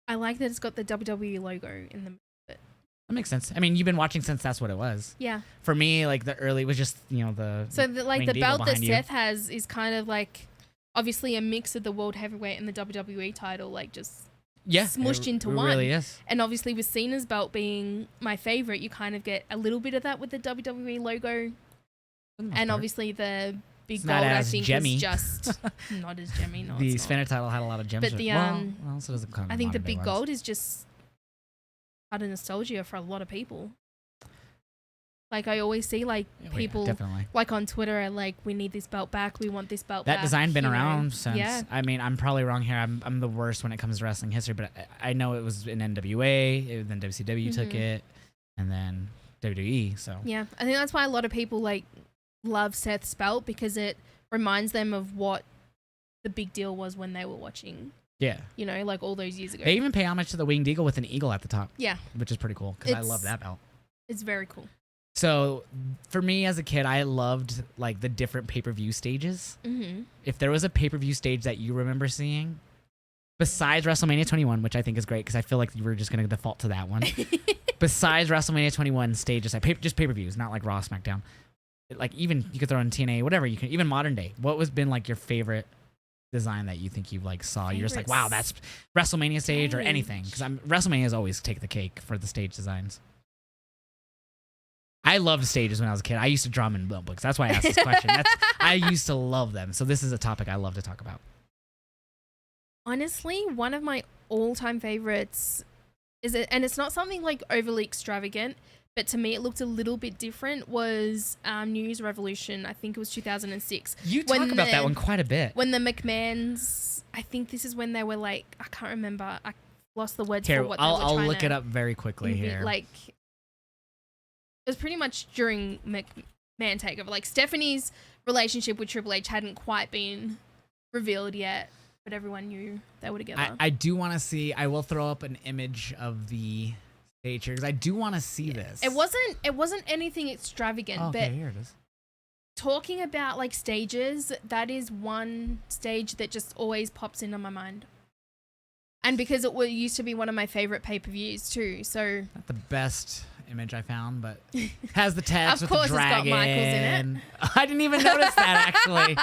I like that it's got the WWE logo in the middle of it. That makes sense. I mean, you've been watching since that's what it was. Yeah. For me, like the early was just the. So the belt that you. Seth has is kind of like obviously a mix of the World Heavyweight and the WWE title, like just smushed into one. It really is. And obviously with Cena's belt being my favorite, you kind of get a little bit of that with the WWE logo. And obviously the big it's gold, not I as think, gemmy. is just not as gemmy. No, the it's spinner not. title had a lot of gems. But the so doesn't count I think the modern day big ones. gold is just out of nostalgia for a lot of people. Like I always see people definitely. like on Twitter are like, we need this belt back, we want this belt back. That design been you know? around since. Yeah. I mean, I'm probably wrong here. I'm the worst when it comes to wrestling history, but I know it was in NWA, then WCW took it, and then WWE. So yeah, I think that's why a lot of people love Seth's belt, because it reminds them of what the big deal was when they were watching. Yeah. You know, like all those years ago. They even pay homage to the winged eagle with an eagle at the top. Yeah. Which is pretty cool because I love that belt. It's very cool. So for me as a kid, I loved like the different pay-per-view stages. Mm-hmm. If there was a pay-per-view stage that you remember seeing, besides WrestleMania 21, which I think is great because I feel like you were just going to default to that one. Besides WrestleMania 21 stages, just pay-per-views, not like Raw, SmackDown. Like even you could throw in TNA, whatever you can, even modern day. What was been like your favorite design that you think you like saw? You're just like, wow, that's WrestleMania stage or anything. Because WrestleMania has always take the cake for the stage designs. I loved stages when I was a kid. I used to draw them in notebooks. That's why I asked this question. I used to love them. So this is a topic I love to talk about. Honestly, one of my all-time favorites and it's not something like overly extravagant, but to me it looked a little bit different, was New Year's Revolution. I think it was 2006. You talk about that one quite a bit. When the McMahons, I think this is when they were like, I can't remember. I lost the words for what they were trying to... I'll look it up very quickly here. Like... It was pretty much during McMahon takeover. Like Stephanie's relationship with Triple H hadn't quite been revealed yet, but everyone knew they were together. I do want to see. I will throw up an image of the stage here because I do want to see this. It wasn't anything extravagant. Oh, okay, but here it is. Talking about like stages, that is one stage that just always pops into my mind. And because it used to be one of my favorite pay-per-views too, so not the best image I found, but has the text with the dragon. Of course, it's got Michaels in it. I didn't even notice that actually.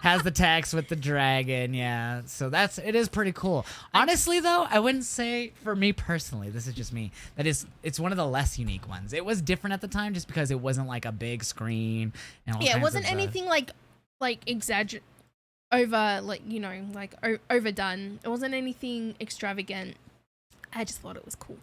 Has the text with the dragon, yeah. So it is pretty cool. Honestly, though, I wouldn't say for me personally. This is just me. It's one of the less unique ones. It was different at the time just because it wasn't like a big screen and all. Yeah, it wasn't anything like exaggerate. Overdone. It wasn't anything extravagant. I just thought it was cool.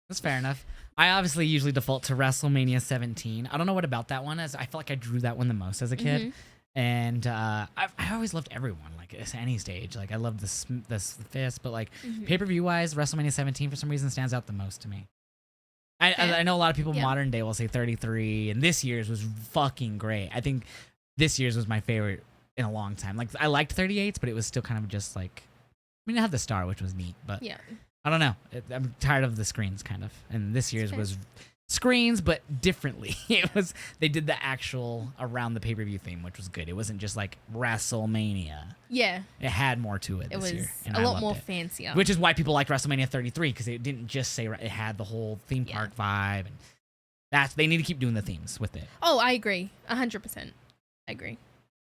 That's fair enough. I obviously usually default to WrestleMania 17. I don't know what about that one is. I feel like I drew that one the most as a kid. Mm-hmm. And I always loved everyone, like any stage. Like I loved the fist, but like pay-per-view wise, WrestleMania 17 for some reason stands out the most to me. I know a lot of people modern day will say 33, and this year's was fucking great. I think this year's was my favorite in a long time. Like I liked 38s, but it was still kind of just like, I mean, it had the star, which was neat, but yeah. I don't know. I'm tired of the screens, kind of. And this year's was screens, but differently. They did the actual around the pay-per-view theme, which was good. It wasn't just like WrestleMania. Yeah. It had more to it this year. It was a lot more fancier. Which is why people liked WrestleMania 33, because it didn't just say it had the whole theme park vibe. And they need to keep doing the themes with it. Oh, I agree. 100%. I agree.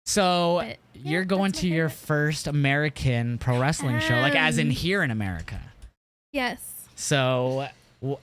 So you're going to your first American pro wrestling show, like as in here in America. Yes. So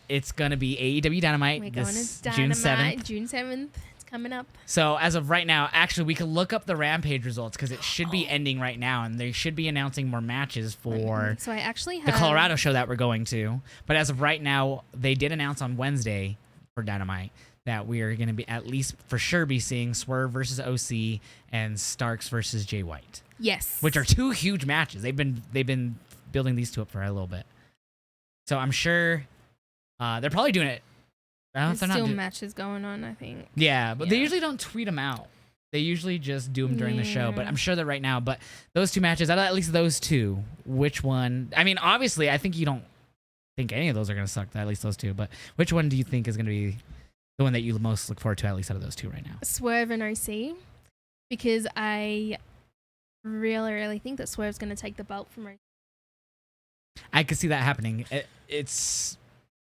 it's going to be AEW Dynamite. We're going to Dynamite, June 7th. It's coming up. So as of right now, actually, we could look up the Rampage results because it should be ending right now, and they should be announcing more matches for so I actually have the Colorado show that we're going to. But as of right now, they did announce on Wednesday for Dynamite that we are going to be at least for sure be seeing Swerve versus OC and Starks versus Jay White. Yes. Which are two huge matches. They've been building these two up for a little bit. So I'm sure they're probably doing it. There's still matches going on, I think. Yeah, but they usually don't tweet them out. They usually just do them during the show. But I'm sure that right now. But those two matches, at least those two, which one? I mean, obviously, I think you don't think any of those are going to suck, at least those two. But which one do you think is going to be the one that you most look forward to, at least out of those two right now? Swerve and OC. Because I really, really think that Swerve's going to take the belt from OC. I could see that happening.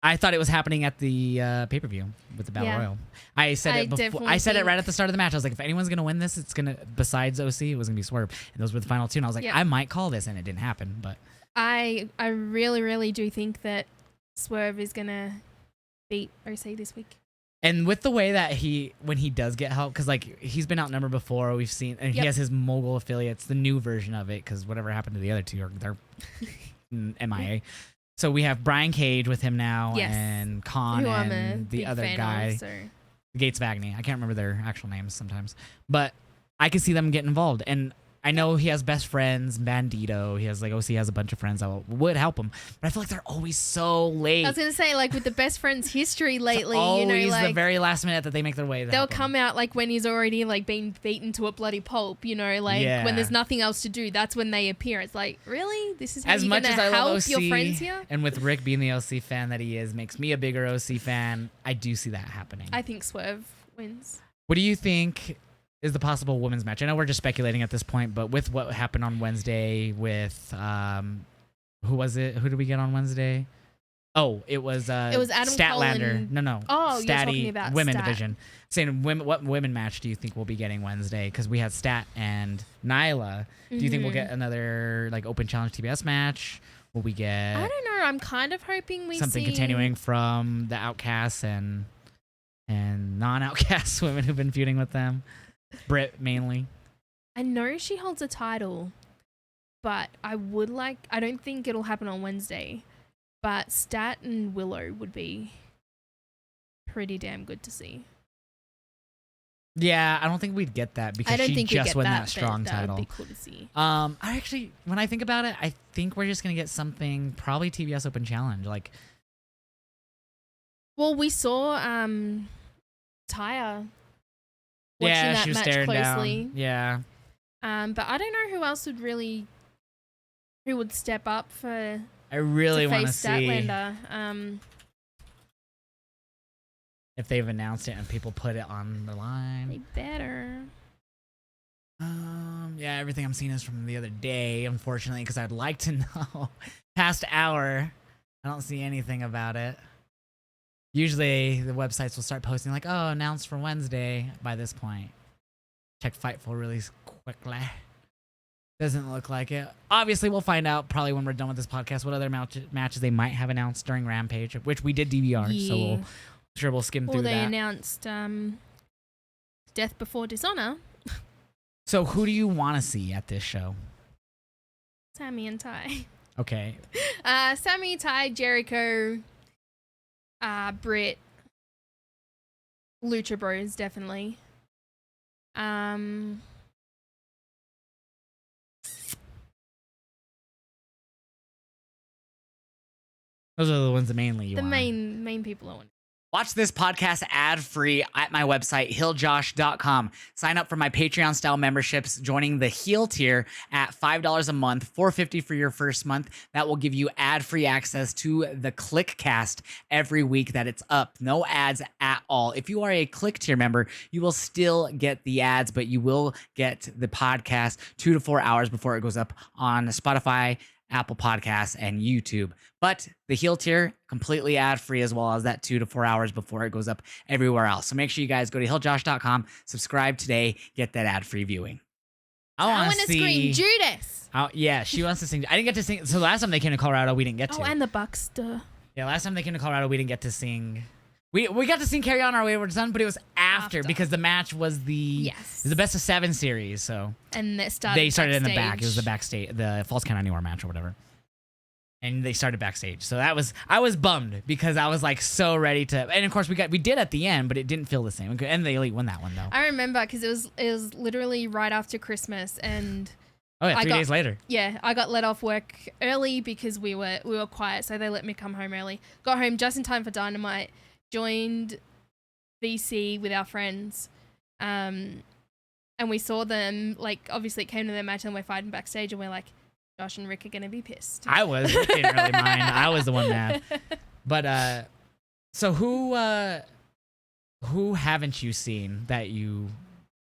I thought it was happening at the pay-per-view with the Battle Royal. I said it before. I said it right at the start of the match. I was like, if anyone's gonna win this, it's gonna, besides OC, it was gonna be Swerve. And those were the final two. And I was like, I might call this, and it didn't happen. But I really, really do think that Swerve is gonna beat OC this week. And with the way that when he does get help, because like he's been outnumbered before, we've seen, and he has his mogul affiliates, the new version of it, because whatever happened to the other two, they're MIA. So we have Brian Cage with him now, and Khan and the other guy, Gates Vagney. I can't remember their actual names sometimes, but I can see them getting involved. And I know he has best friends, Bandito. He has like OC has a bunch of friends that would help him, but I feel like they're always so late. I was gonna say, like with the best friends history lately, always you know, like the very last minute that they make their way. They'll come out like when he's already like been beaten to a bloody pulp, you know, like when there's nothing else to do. That's when they appear. It's like, really, this is how as you're much gonna as I help love OC, your friends here. And with Rick being the OC fan that he is, makes me a bigger OC fan. I do see that happening. I think Swerve wins. What do you think is the possible women's match? I know we're just speculating at this point, but with what happened on Wednesday with who was it? Who did we get on Wednesday? Oh, it was Adam Statlander. Cole No. Oh, you're Statty talking about women Stat. division. Saying what women match do you think we'll be getting Wednesday? Because we had Stat and Nyla. Do you think we'll get another like open challenge TBS match? Will we get? I don't know. I'm kind of hoping we something see continuing from the Outcasts and non-Outcasts women who've been feuding with them. Britt mainly. I know she holds a title, but I don't think it'll happen on Wednesday. But Stat and Willow would be pretty damn good to see. Yeah, I don't think we'd get that because she just won that strong title. That would be cool to see. I actually, when I think about it, I think we're just gonna get something probably TBS Open Challenge. Like, well, we saw Taya watching that she was match staring closely. down. Yeah. But I don't know who else who would step up for. I really want to face see Statlander. if they've announced it and people put it on the line. They better. Yeah, everything I'm seeing is from the other day, unfortunately, because I'd like to know. Past hour, I don't see anything about it. Usually, the websites will start posting like, "Oh, announced for Wednesday." By this point, check Fightful really quickly. Doesn't look like it. Obviously, we'll find out probably when we're done with this podcast what other matches they might have announced during Rampage, which we did DVR, so we'll skim through that. Or they announced Death Before Dishonor. So who do you want to see at this show? Sammy and Ty. Okay. Sammy, Ty, Jericho, Britt, Lucha Bros, definitely. Those are the ones that mainly you the want. main people I want. Watch this podcast ad-free at my website, heeljosh.com. Sign up for my Patreon-style memberships, joining the Heel tier at $5 a month, $4.50 for your first month. That will give you ad-free access to the Kliq cast every week that it's up. No ads at all. If you are a Kliq tier member, you will still get the ads, but you will get the podcast 2 to 4 hours before it goes up on Spotify, Apple Podcasts, and YouTube. But the Heel tier, completely ad-free, as well as that 2 to 4 hours before it goes up everywhere else. So make sure you guys go to heeljosh.com, subscribe today, get that ad-free viewing. I want to scream Judas. Yeah, she wants to sing. I didn't get to sing. So last time they came to Colorado, we didn't get to. Oh, and the Bucks. Duh. Yeah, last time they came to Colorado, we didn't get to sing. We got to sing Carry On Our Wayward Son, but it was after because the match was the best of 7 series. So and they started backstage. In the back. It was the backstage, the Falls Count Anywhere match or whatever. And they started backstage. So I was bummed because I was like so ready to. And of course we did at the end, but it didn't feel the same. And the Elite won that one though. I remember because it was literally right after Christmas and. Oh yeah, 3 days later. Yeah, I got let off work early because we were quiet, so they let me come home early. Got home just in time for Dynamite. Joined BC with our friends, and we saw them. Like, obviously, it came to their match, and we're fighting backstage, and we're like, Josh and Rick are gonna be pissed. I was. Rick didn't really mind. I was the one mad. But so who haven't you seen that you?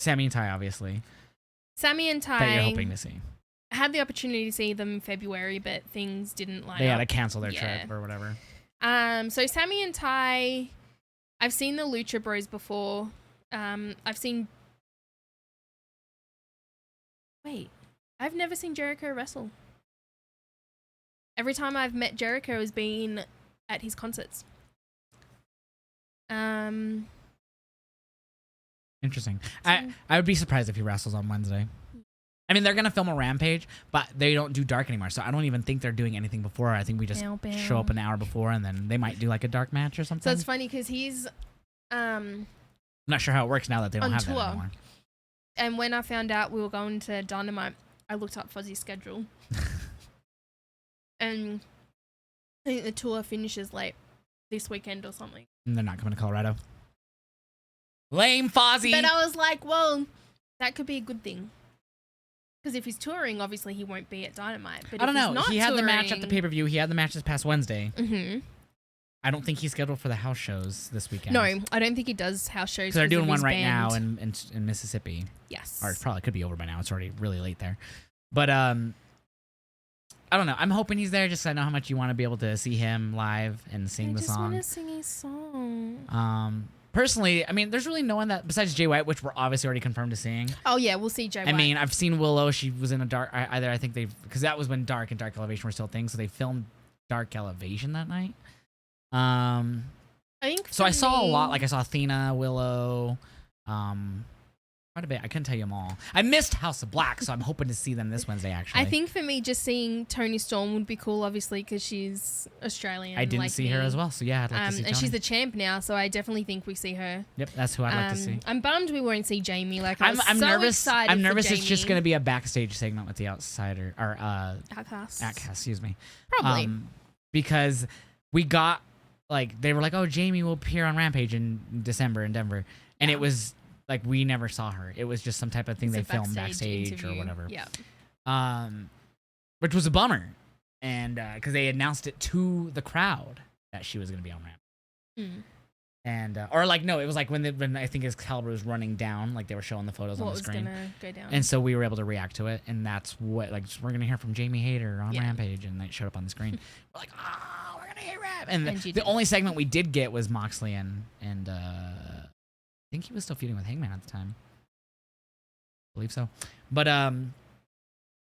Sammy and Ty, obviously. Sammy and Ty. That you're hoping to see. I had the opportunity to see them in February, but things didn't line up. They had to cancel their trip or whatever. So Sammy and Ty, I've seen the Lucha Bros before. I've never seen Jericho wrestle. Every time I've met Jericho has been at his concerts. Interesting. I would be surprised if he wrestles on Wednesday. I mean, they're going to film a Rampage, but they don't do dark anymore, so I don't even think they're doing anything before. I think we just show up an hour before, and then they might do like a dark match or something. So it's funny because he's... I'm not sure how it works now that they don't have that anymore. And when I found out we were going to Dynamite, I looked up Fozzie's schedule. And I think the tour finishes late this weekend or something. And they're not coming to Colorado. Lame Fozzie. But I was like, well, that could be a good thing. Because if he's touring, obviously he won't be at Dynamite. But I don't if know. He's not he had touring, the match at the pay-per-view. He had the match this past Wednesday. Mm-hmm. I don't think he's scheduled for the house shows this weekend. No, I don't think he does house shows. Because they're doing one right now in Mississippi. Yes. Or it probably could be over by now. It's already really late there. But I don't know. I'm hoping he's there just because I know how much you want to be able to see him live and sing the song. I just want to sing his song. Personally, I mean, there's really no one that, besides Jay White, which we're obviously already confirmed to sing. Oh, yeah, we'll see Jay White. I mean, I've seen Willow. She was in a dark, I think because that was when Dark and Dark Elevation were still things, so they filmed Dark Elevation that night. I think so I saw a lot. Like I saw Athena, Willow, quite a bit. I couldn't tell you them all. I missed House of Black, so I'm hoping to see them this Wednesday. Actually, I think for me, just seeing Toni Storm would be cool, obviously, because she's Australian. I didn't see her as well, so yeah, I'd like to see and Toni. she's the champ now, so I definitely think we see her. Yep, that's who I'd like to see. I'm bummed we won't see Jamie. Like I'm so nervous. excited. I'm nervous. For It's just going to be a backstage segment with the Outsider or Outcast. Excuse me. Probably because we got. Like, they were like, oh, Jamie will appear on Rampage in December in Denver. And it was, like, we never saw her. It was just some type of thing they filmed backstage interview. Or whatever. Yeah. Which was a bummer. And, because they announced it to the crowd that she was going to be on Rampage. And, or, like, no, it was like when I think Excalibur was running down, like, they were showing the photos on the screen. What was going to go down. And so we were able to react to it. And that's what, like, we're going to hear from Jamie Hayter on Rampage. And it showed up on the screen. We're like, And the only segment we did get was Moxley and I think he was still feuding with Hangman at the time. I believe so. But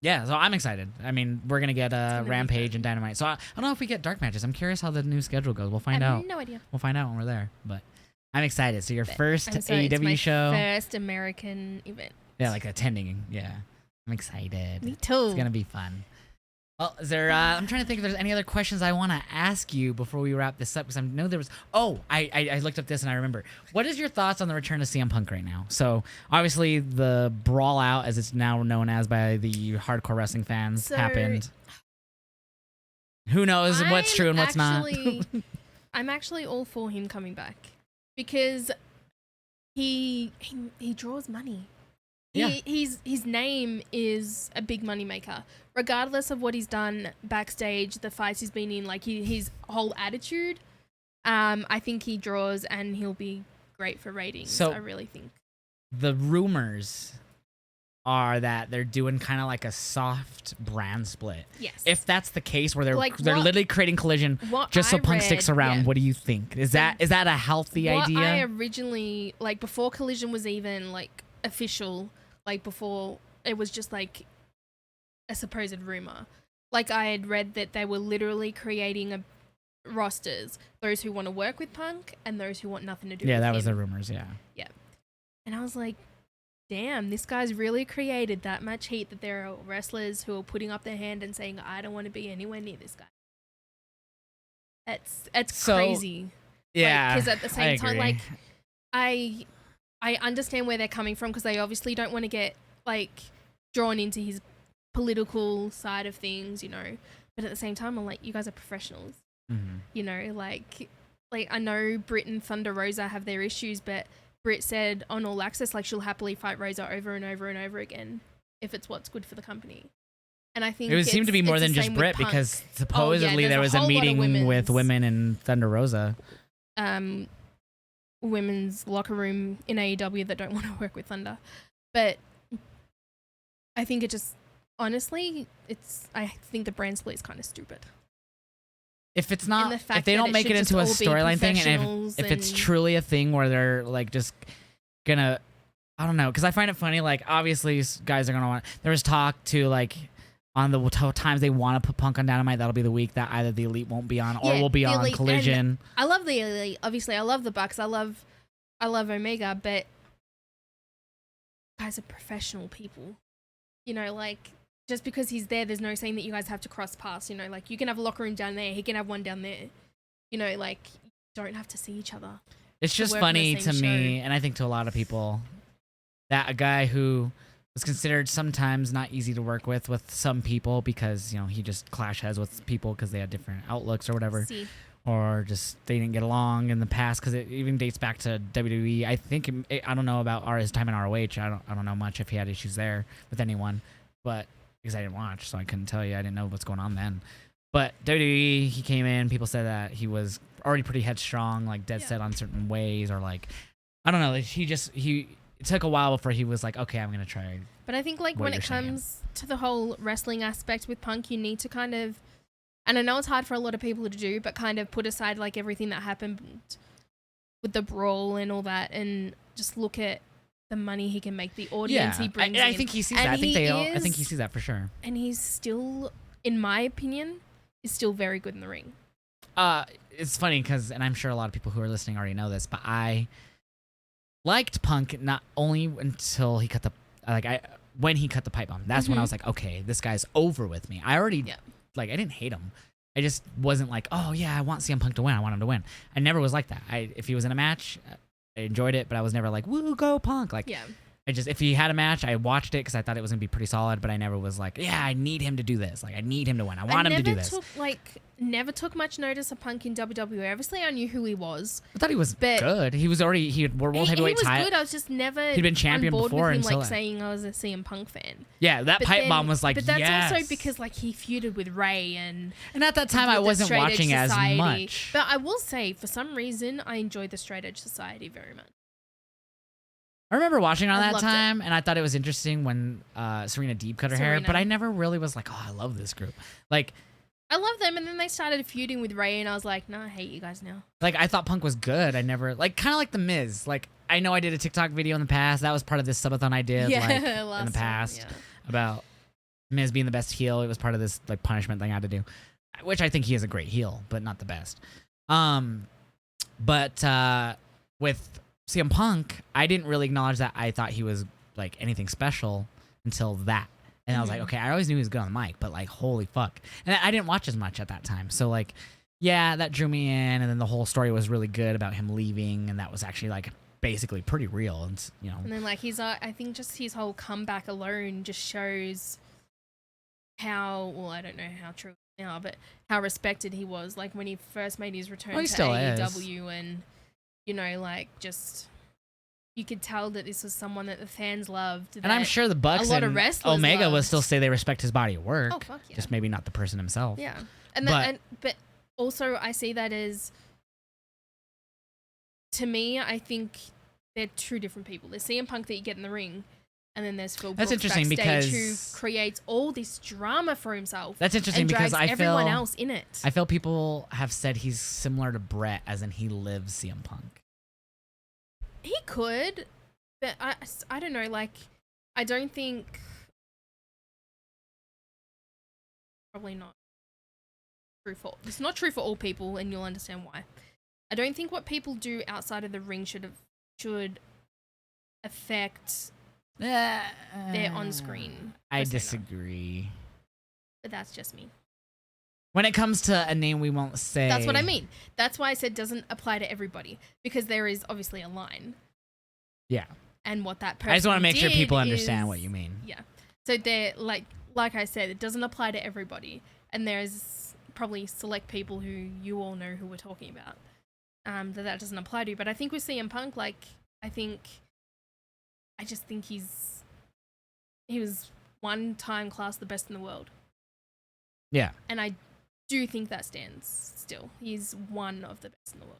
yeah, so I'm excited. I mean, we're gonna get Rampage and Dynamite. So I don't know if we get dark matches. I'm curious how the new schedule goes. We'll find out. No idea. We'll find out when we're there. But I'm excited. So your first AEW it's my show. First American event. Yeah, like attending. Yeah. I'm excited. Me too. It's gonna be fun. Well, is there? I'm trying to think if there's any other questions I want to ask you before we wrap this up, because I know there was. Oh, I looked up this and I remember. What is your thoughts on the return of CM Punk right now? So obviously the brawl out, as it's now known as by the hardcore wrestling fans, happened. Who knows what's true and what's not? I'm actually all for him coming back because he draws money. Yeah. His name is a big money maker, regardless of what he's done backstage, the fights he's been in, like his whole attitude. I think he draws and he'll be great for ratings. So I really think. The rumors are that they're doing kind of like a soft brand split. Yes. If that's the case, where they're literally creating Collision just so Punk sticks around, what do you think? Is that a healthy idea? I originally, like, before Collision was even like official. Like, before, it was just, like, a supposed rumor. Like, I had read that they were literally creating rosters. Those who want to work with Punk and those who want nothing to do with him. Yeah, that was the rumors, yeah. Yeah. And I was like, damn, this guy's really created that much heat that there are wrestlers who are putting up their hand and saying, I don't want to be anywhere near this guy. It's crazy. Yeah, because at the same time, like, I understand where they're coming from because they obviously don't want to get, like, drawn into his political side of things, you know. But at the same time, I'm like, you guys are professionals. Mm-hmm. You know, like I know Britt and Thunder Rosa have their issues, but Britt said on All Access, like, she'll happily fight Rosa over and over and over again if it's what's good for the company. And I think it would seem to be more than just Britt because supposedly there was a meeting with women in Thunder Rosa. Women's locker room in AEW that don't want to work with Thunder. But I think it just, honestly, I think the brand split is kind of stupid. If it's not, if they don't make it into a storyline thing, and if it's truly a thing where they're, like, just gonna, I don't know, because I find it funny, like, obviously guys are gonna want, there was talk to, like, on the times they want to put Punk on Dynamite, that'll be the week that either the Elite won't be on or will be on Collision. And I love the Elite. Obviously, I love the Bucks. I love Omega, but guys are professional people. You know, like, just because he's there, there's no saying that you guys have to cross paths. You know, like, you can have a locker room down there, he can have one down there. You know, like, you don't have to see each other. It's just funny to me, and I think to a lot of people, that a guy who was considered sometimes not easy to work with some people because, you know, he just clash heads with people because they had different outlooks or whatever. See. Or just they didn't get along in the past, because it even dates back to WWE. I think I don't know about his time in ROH. I don't know much if he had issues there with anyone, but because I didn't watch, so I couldn't tell you. I didn't know what's going on then. But WWE, he came in. People said that he was already pretty headstrong, like dead set on certain ways, or like I don't know. Like it took a while before he was like, okay, I'm gonna try. But I think like when it comes to the whole wrestling aspect with Punk, you need to kind of. And I know it's hard for a lot of people to do, but kind of put aside like everything that happened with the brawl and all that, and just look at the money he can make, the audience he brings in. I think he sees that. I think he sees that for sure. And he's still, in my opinion, is still very good in the ring. It's funny because, and I'm sure a lot of people who are listening already know this, but I liked Punk not only until he cut when he cut the pipe bomb. That's when I was like, okay, this guy's over with me. I already. Yeah. Like, I didn't hate him. I just wasn't like, oh, yeah, I want CM Punk to win. I want him to win. I never was like that. If he was in a match, I enjoyed it, but I was never like, woo, go Punk. Like, yeah. If he had a match, I watched it because I thought it was going to be pretty solid, but I never was like, yeah, I need him to do this. Like, I need him to win. I want him to do this. Never took much notice of Punk in WWE. Obviously, I knew who he was. I thought he was good. He was already, he had world heavyweight title. He was good. I was just never he'd been champion on board before with him, until like, saying I was a CM Punk fan. Yeah, that pipe bomb was like, but that's yes. also because, like, he feuded with Ray and at that time, I wasn't watching as much. But I will say, for some reason, I enjoyed the Straight Edge Society very much. I remember watching on that time, and I thought it was interesting when Serena Deeb cut her hair, but I never really was like, oh, I love this group. Like, I love them, and then they started feuding with Ray, and I was like, no, I hate you guys now. Like, I thought Punk was good. I never, like, kind of like The Miz. Like, I know I did a TikTok video in the past. That was part of this subathon I did, like, in the past about Miz being the best heel. It was part of this, like, punishment thing I had to do, which I think he is a great heel, but not the best. But with CM Punk, I didn't really acknowledge that I thought he was, like, anything special until that. And I was like, okay, I always knew he was good on the mic, but, like, holy fuck. And I didn't watch as much at that time. So, like, yeah, that drew me in. And then the whole story was really good about him leaving. And that was actually, like, basically pretty real. And, you know. And then, like, I think just his whole comeback alone just shows how, well, I don't know how true now, but how respected he was. Like, when he first made his return to AEW and, you know, like, just... You could tell that this was someone that the fans loved. And I'm sure the Bucks and Omega will still say they respect his body of work. Oh, fuck yeah. Just maybe not the person himself. Yeah. But also I see that as, to me, I think they're two different people. There's CM Punk that you get in the ring, and then there's Phil Brooks backstage who creates all this drama for himself. That's interesting because I feel everyone else in it. I feel people have said he's similar to Brett, as in he lives CM Punk. He could, but I don't know, like, I don't think... Probably not true for... It's not true for all people, and you'll understand why. I don't think what people do outside of the ring should affect their on-screen. I disagree. But that's just me. When it comes to a name we won't say... That's what I mean. That's why I said doesn't apply to everybody. Because there is obviously a line. Yeah. And what that person I just want to make sure people understand what you mean. Yeah. So they're, like I said, it doesn't apply to everybody. And there's probably select people who you all know who we're talking about that doesn't apply to. But I think with CM Punk, like, I just think he was one time class the best in the world. Yeah. And I do think that stands still. He's one of the best in the world.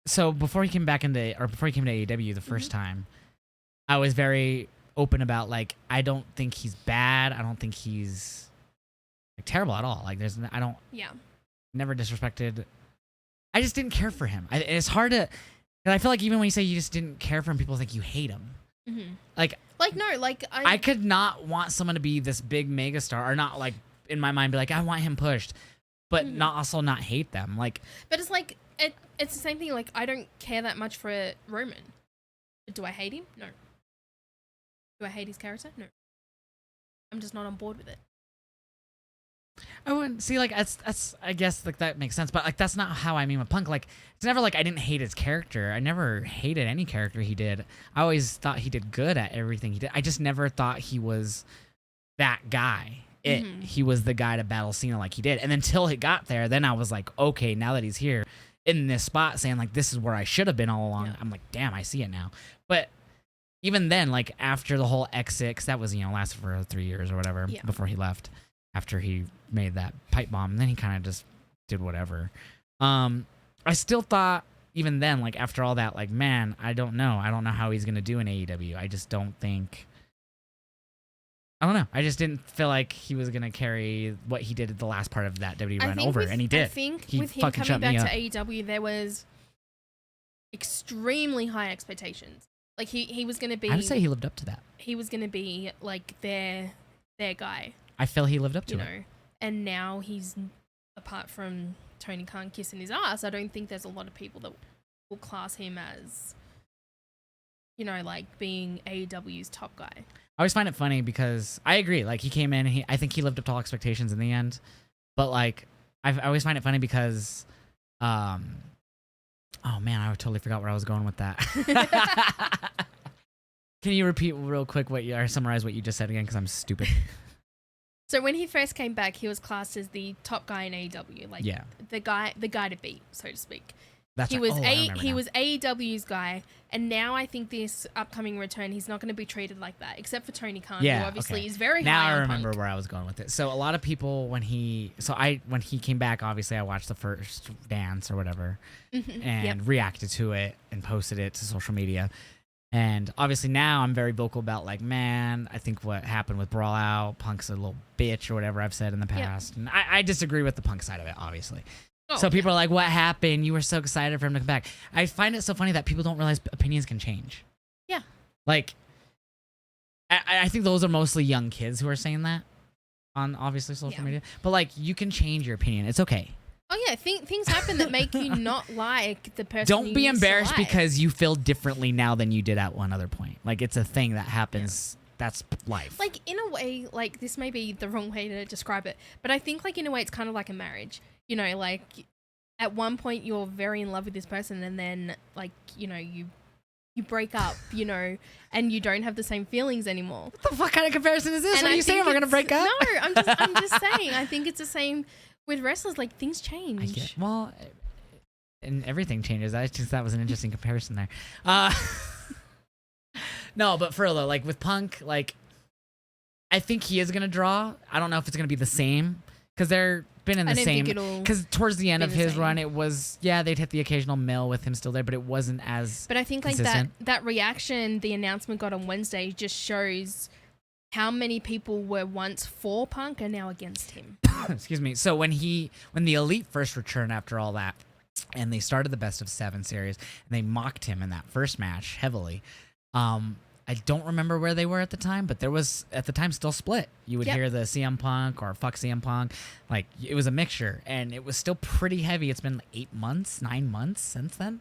So before he came to AEW the first time, I was very open about, like, I don't think he's bad. I don't think he's, like, terrible at all. Like, never disrespected. I just didn't care for him. It's hard to, and I feel like even when you say you just didn't care for him, people think you hate him. Mm-hmm. I could not want someone to be this big megastar, or not, like, in my mind be like, I want him pushed, but not hate them. Like, but it's like it's the same thing. Like, I don't care that much for Roman. But do I hate him? No. Do I hate his character? No. I'm just not on board with it. I wouldn't see like that's I guess like that makes sense, but like that's not how I mean with Punk. Like it's never like I didn't hate his character. I never hated any character he did. I always thought he did good at everything he did. I just never thought he was that guy. He was the guy to battle Cena like he did. And until it got there, then I was like, okay, now that he's here in this spot saying like this is where I should have been all along, I'm like, damn, I see it now. But even then, like after the whole exit, 'cause that was, lasted for 3 years or whatever before he left, after he made that pipe bomb, and then he kind of just did whatever. I still thought even then, like after all that, like, man, I don't know how he's going to do in AEW. I just don't think, I don't know. I just didn't feel like he was going to carry what he did at the last part of that WWE run over, and he did. I think he with him coming back to AEW, there was extremely high expectations. Like he was going to be. I would say he lived up to that. He was going to be like their guy. I feel he lived up to it. And now he's, apart from Tony Khan kissing his ass, I don't think there's a lot of people that will class him as, like being AEW's top guy. I always find it funny because I agree. Like he came in, and I think he lived up to all expectations in the end. But like, I always find it funny because, oh man, I totally forgot where I was going with that. Can you repeat real quick or summarize what you just said again? Because I'm stupid. So when he first came back, he was classed as the top guy in AEW, like the guy to beat, so to speak. That's he right. was was AEW's guy, and now I think this upcoming return, he's not going to be treated like that, except for Tony Khan, who obviously is very now high on I remember Punk. Where I was going with it. So a lot of people when he came back, obviously I watched the first dance or whatever, and reacted to it and posted it to social media. And obviously now I'm very vocal about like, man, I think what happened with Brawl Out, Punk's a little bitch or whatever I've said in the past. And I disagree with the Punk side of it, obviously. So people are like, what happened? You were so excited for him to come back. I find it so funny that people don't realize opinions can change. Yeah. Like, I think those are mostly young kids who are saying that on obviously social media. But like, you can change your opinion. It's okay. Oh yeah, things happen that make you not like the person. Don't be embarrassed because you feel differently now than you did at one other point. Like it's a thing that happens. That's life. Like in a way, like this may be the wrong way to describe it, but I think like in a way it's kind of like a marriage. Like at one point you're very in love with this person, and then like you break up, and you don't have the same feelings anymore. What the fuck kind of comparison is this? And what are you saying? We're gonna break up? No, I'm just saying. I think it's the same. With wrestlers, like things change. And everything changes. I just that was an interesting comparison there. No, but for real though, like with Punk, like I think he is gonna draw. I don't know if it's gonna be the same because they're been in the same. Because towards the end of his run, it was they'd hit the occasional mill with him still there, but it wasn't as. But I think consistent. like that reaction the announcement got on Wednesday just shows how many people were once for Punk and now against him. Excuse me. So when the Elite first returned after all that, and they started the Best of 7 series, and they mocked him in that first match heavily. I don't remember where they were at the time, but there was at the time still split. You would hear the CM Punk or fuck CM Punk, like it was a mixture, and it was still pretty heavy. It's been like 9 months since then.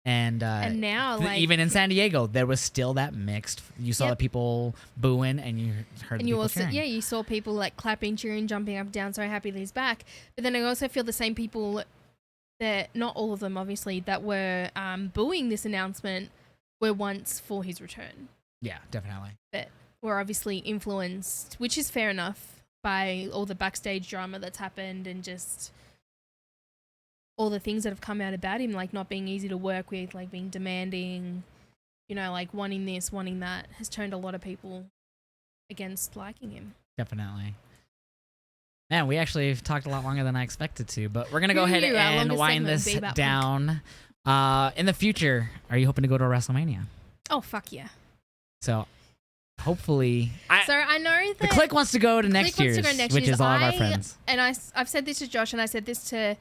And now, like even in San Diego, there was still that mixed. You saw the people booing, and you heard the people cheering. You saw people like clapping, cheering, jumping up and down, so happy that he's back. But then I also feel the same people that, not all of them, obviously, that were booing this announcement were once for his return. Yeah, definitely. But were obviously influenced, which is fair enough, by all the backstage drama that's happened and just all the things that have come out about him, like not being easy to work with, like being demanding, like wanting this, wanting that, has turned a lot of people against liking him. Definitely. Man, we actually talked a lot longer than I expected to, but we're going to go ahead and wind this down. In the future, are you hoping to go to a WrestleMania? Oh, fuck yeah. So hopefully, I know that the Kliq wants to go to next year's, which is all of our friends. And I've said this to Josh, and I said this to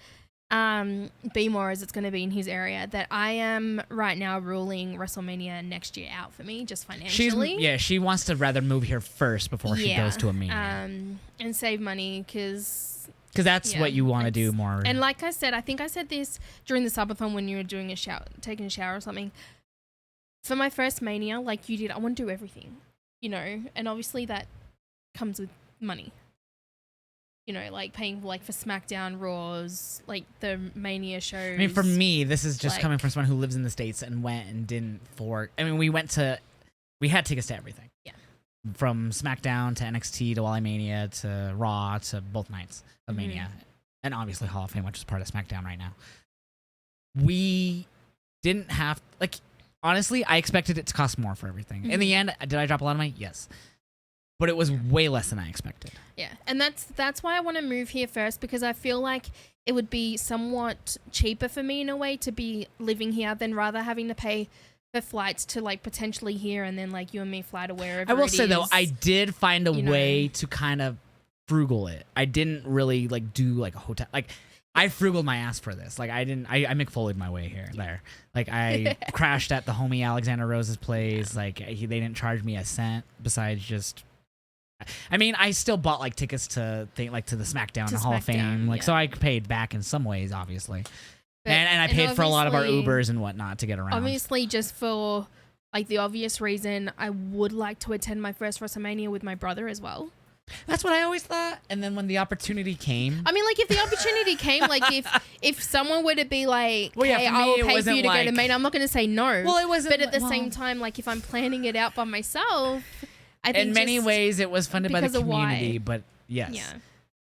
B-More, as it's going to be in his area, that I am right now ruling WrestleMania next year out for me, just financially. She wants to rather move here first before she goes to a Mania. And save money because that's what you want to do more. And like I said, I think I said this during the subathon when you were doing taking a shower or something. For my first Mania, like you did, I want to do everything, and obviously that comes with money. you know, like paying like for SmackDown, Raws, like the Mania shows. I mean, for me, this is just coming from someone who lives in the States and went and didn't I mean, we had tickets to everything. Yeah. From SmackDown to NXT to Wally Mania to Raw to both nights of Mania. And obviously Hall of Fame, which is part of SmackDown right now. We didn't have, like, honestly, I expected it to cost more for everything. In the end, did I drop a lot of money? Yes. But it was way less than I expected. Yeah, and that's why I want to move here first, because I feel like it would be somewhat cheaper for me in a way to be living here than rather having to pay for flights to like potentially here and then like you and me fly to wherever. I will say though, I did find a way to kind of frugal it. I didn't really like do like a hotel. Like I frugaled my ass for this. Like I McFoleyed my way there. Like I crashed at the homie Alexander Rose's place. Like they didn't charge me a cent besides just. I mean, I still bought like tickets to the SmackDown Hall of Fame, like so I paid back in some ways, obviously, and I paid for a lot of our Ubers and whatnot to get around. Obviously, just for like the obvious reason, I would like to attend my first WrestleMania with my brother as well. That's what I always thought. And then when the opportunity came, I mean, like if the opportunity came, like if someone were to be like, well, yeah, hey, I will pay for you to go to Mania, I'm not going to say no. Well, it wasn't. But at the same time, like if I'm planning it out by myself. I think in many ways, it was funded by the community, but yes. Yeah.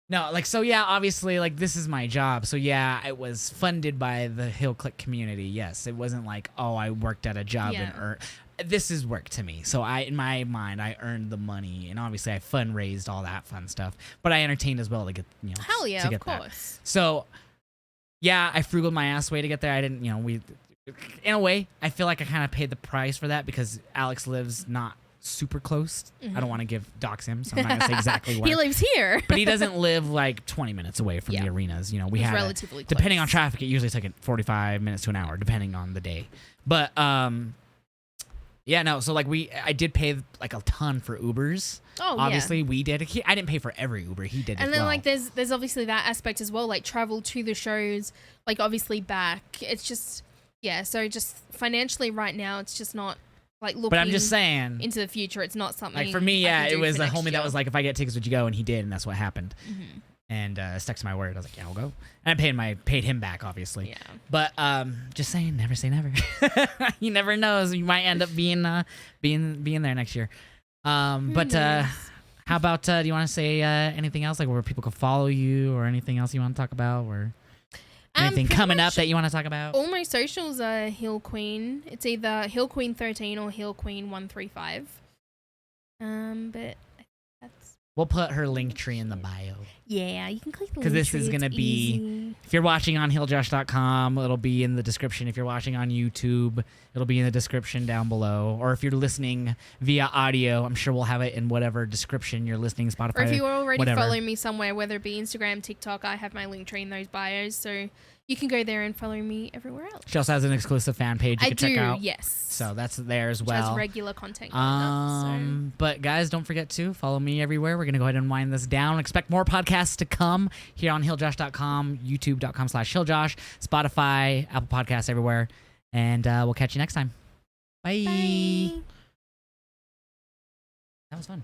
No, like, so yeah, obviously, like, this is my job. So yeah, it was funded by the Kliq community. Yes. It wasn't like, oh, I worked at a job and this is work to me. So in my mind, I earned the money and obviously I fundraised all that fun stuff, but I entertained as well to get, hell yeah, to get of course. That. So yeah, I frugaled my ass way to get there. I didn't, in a way, I feel like I kind of paid the price for that because Alex lives not super close. I don't want to dox him, so I'm not gonna say exactly where. He lives here, but he doesn't live like 20 minutes away from the arenas. We had relatively close. Depending on traffic, it usually took 45 minutes to an hour, depending on the day. But yeah, no. So like I did pay like a ton for Ubers. Oh, obviously we did. I didn't pay for every Uber. He did. And then like there's obviously that aspect as well, like travel to the shows, like obviously back. It's just So just financially right now, it's just not. Like looking but I'm just saying into the future, it's not something. Like for me, it was a homie that was like, if I get tickets, would you go? And he did, and that's what happened. And stuck to my word. I was like, yeah, I'll go. And I paid him back, obviously. Yeah. But just saying, never say never. You never know. You might end up being there next year. But how about do you want to say anything else, like where people can follow you, or anything else you want to talk about, or? Anything coming up that you want to talk about? All my socials are Hill Queen. It's either Hill Queen 13 or Hill Queen 135. But that's. We'll put her link tree in the bio. Yeah, you can click the link tree. Because this is gonna be. If you're watching on HillJosh.com, it'll be in the description. If you're watching on YouTube, it'll be in the description down below. Or if you're listening via audio, I'm sure we'll have it in whatever description you're listening, Spotify. Or if you already follow me somewhere, whether it be Instagram, TikTok, I have my link tree in those bios, so you can go there and follow me everywhere else. She also has an exclusive fan page you can check out. Yes. So that's there as well. She has regular content going up, But guys, don't forget to follow me everywhere. We're going to go ahead and wind this down. Expect more podcasts to come here on HillJosh.com, YouTube.com/HillJosh, Spotify, Apple Podcasts, everywhere. And we'll catch you next time. Bye. Bye. That was fun.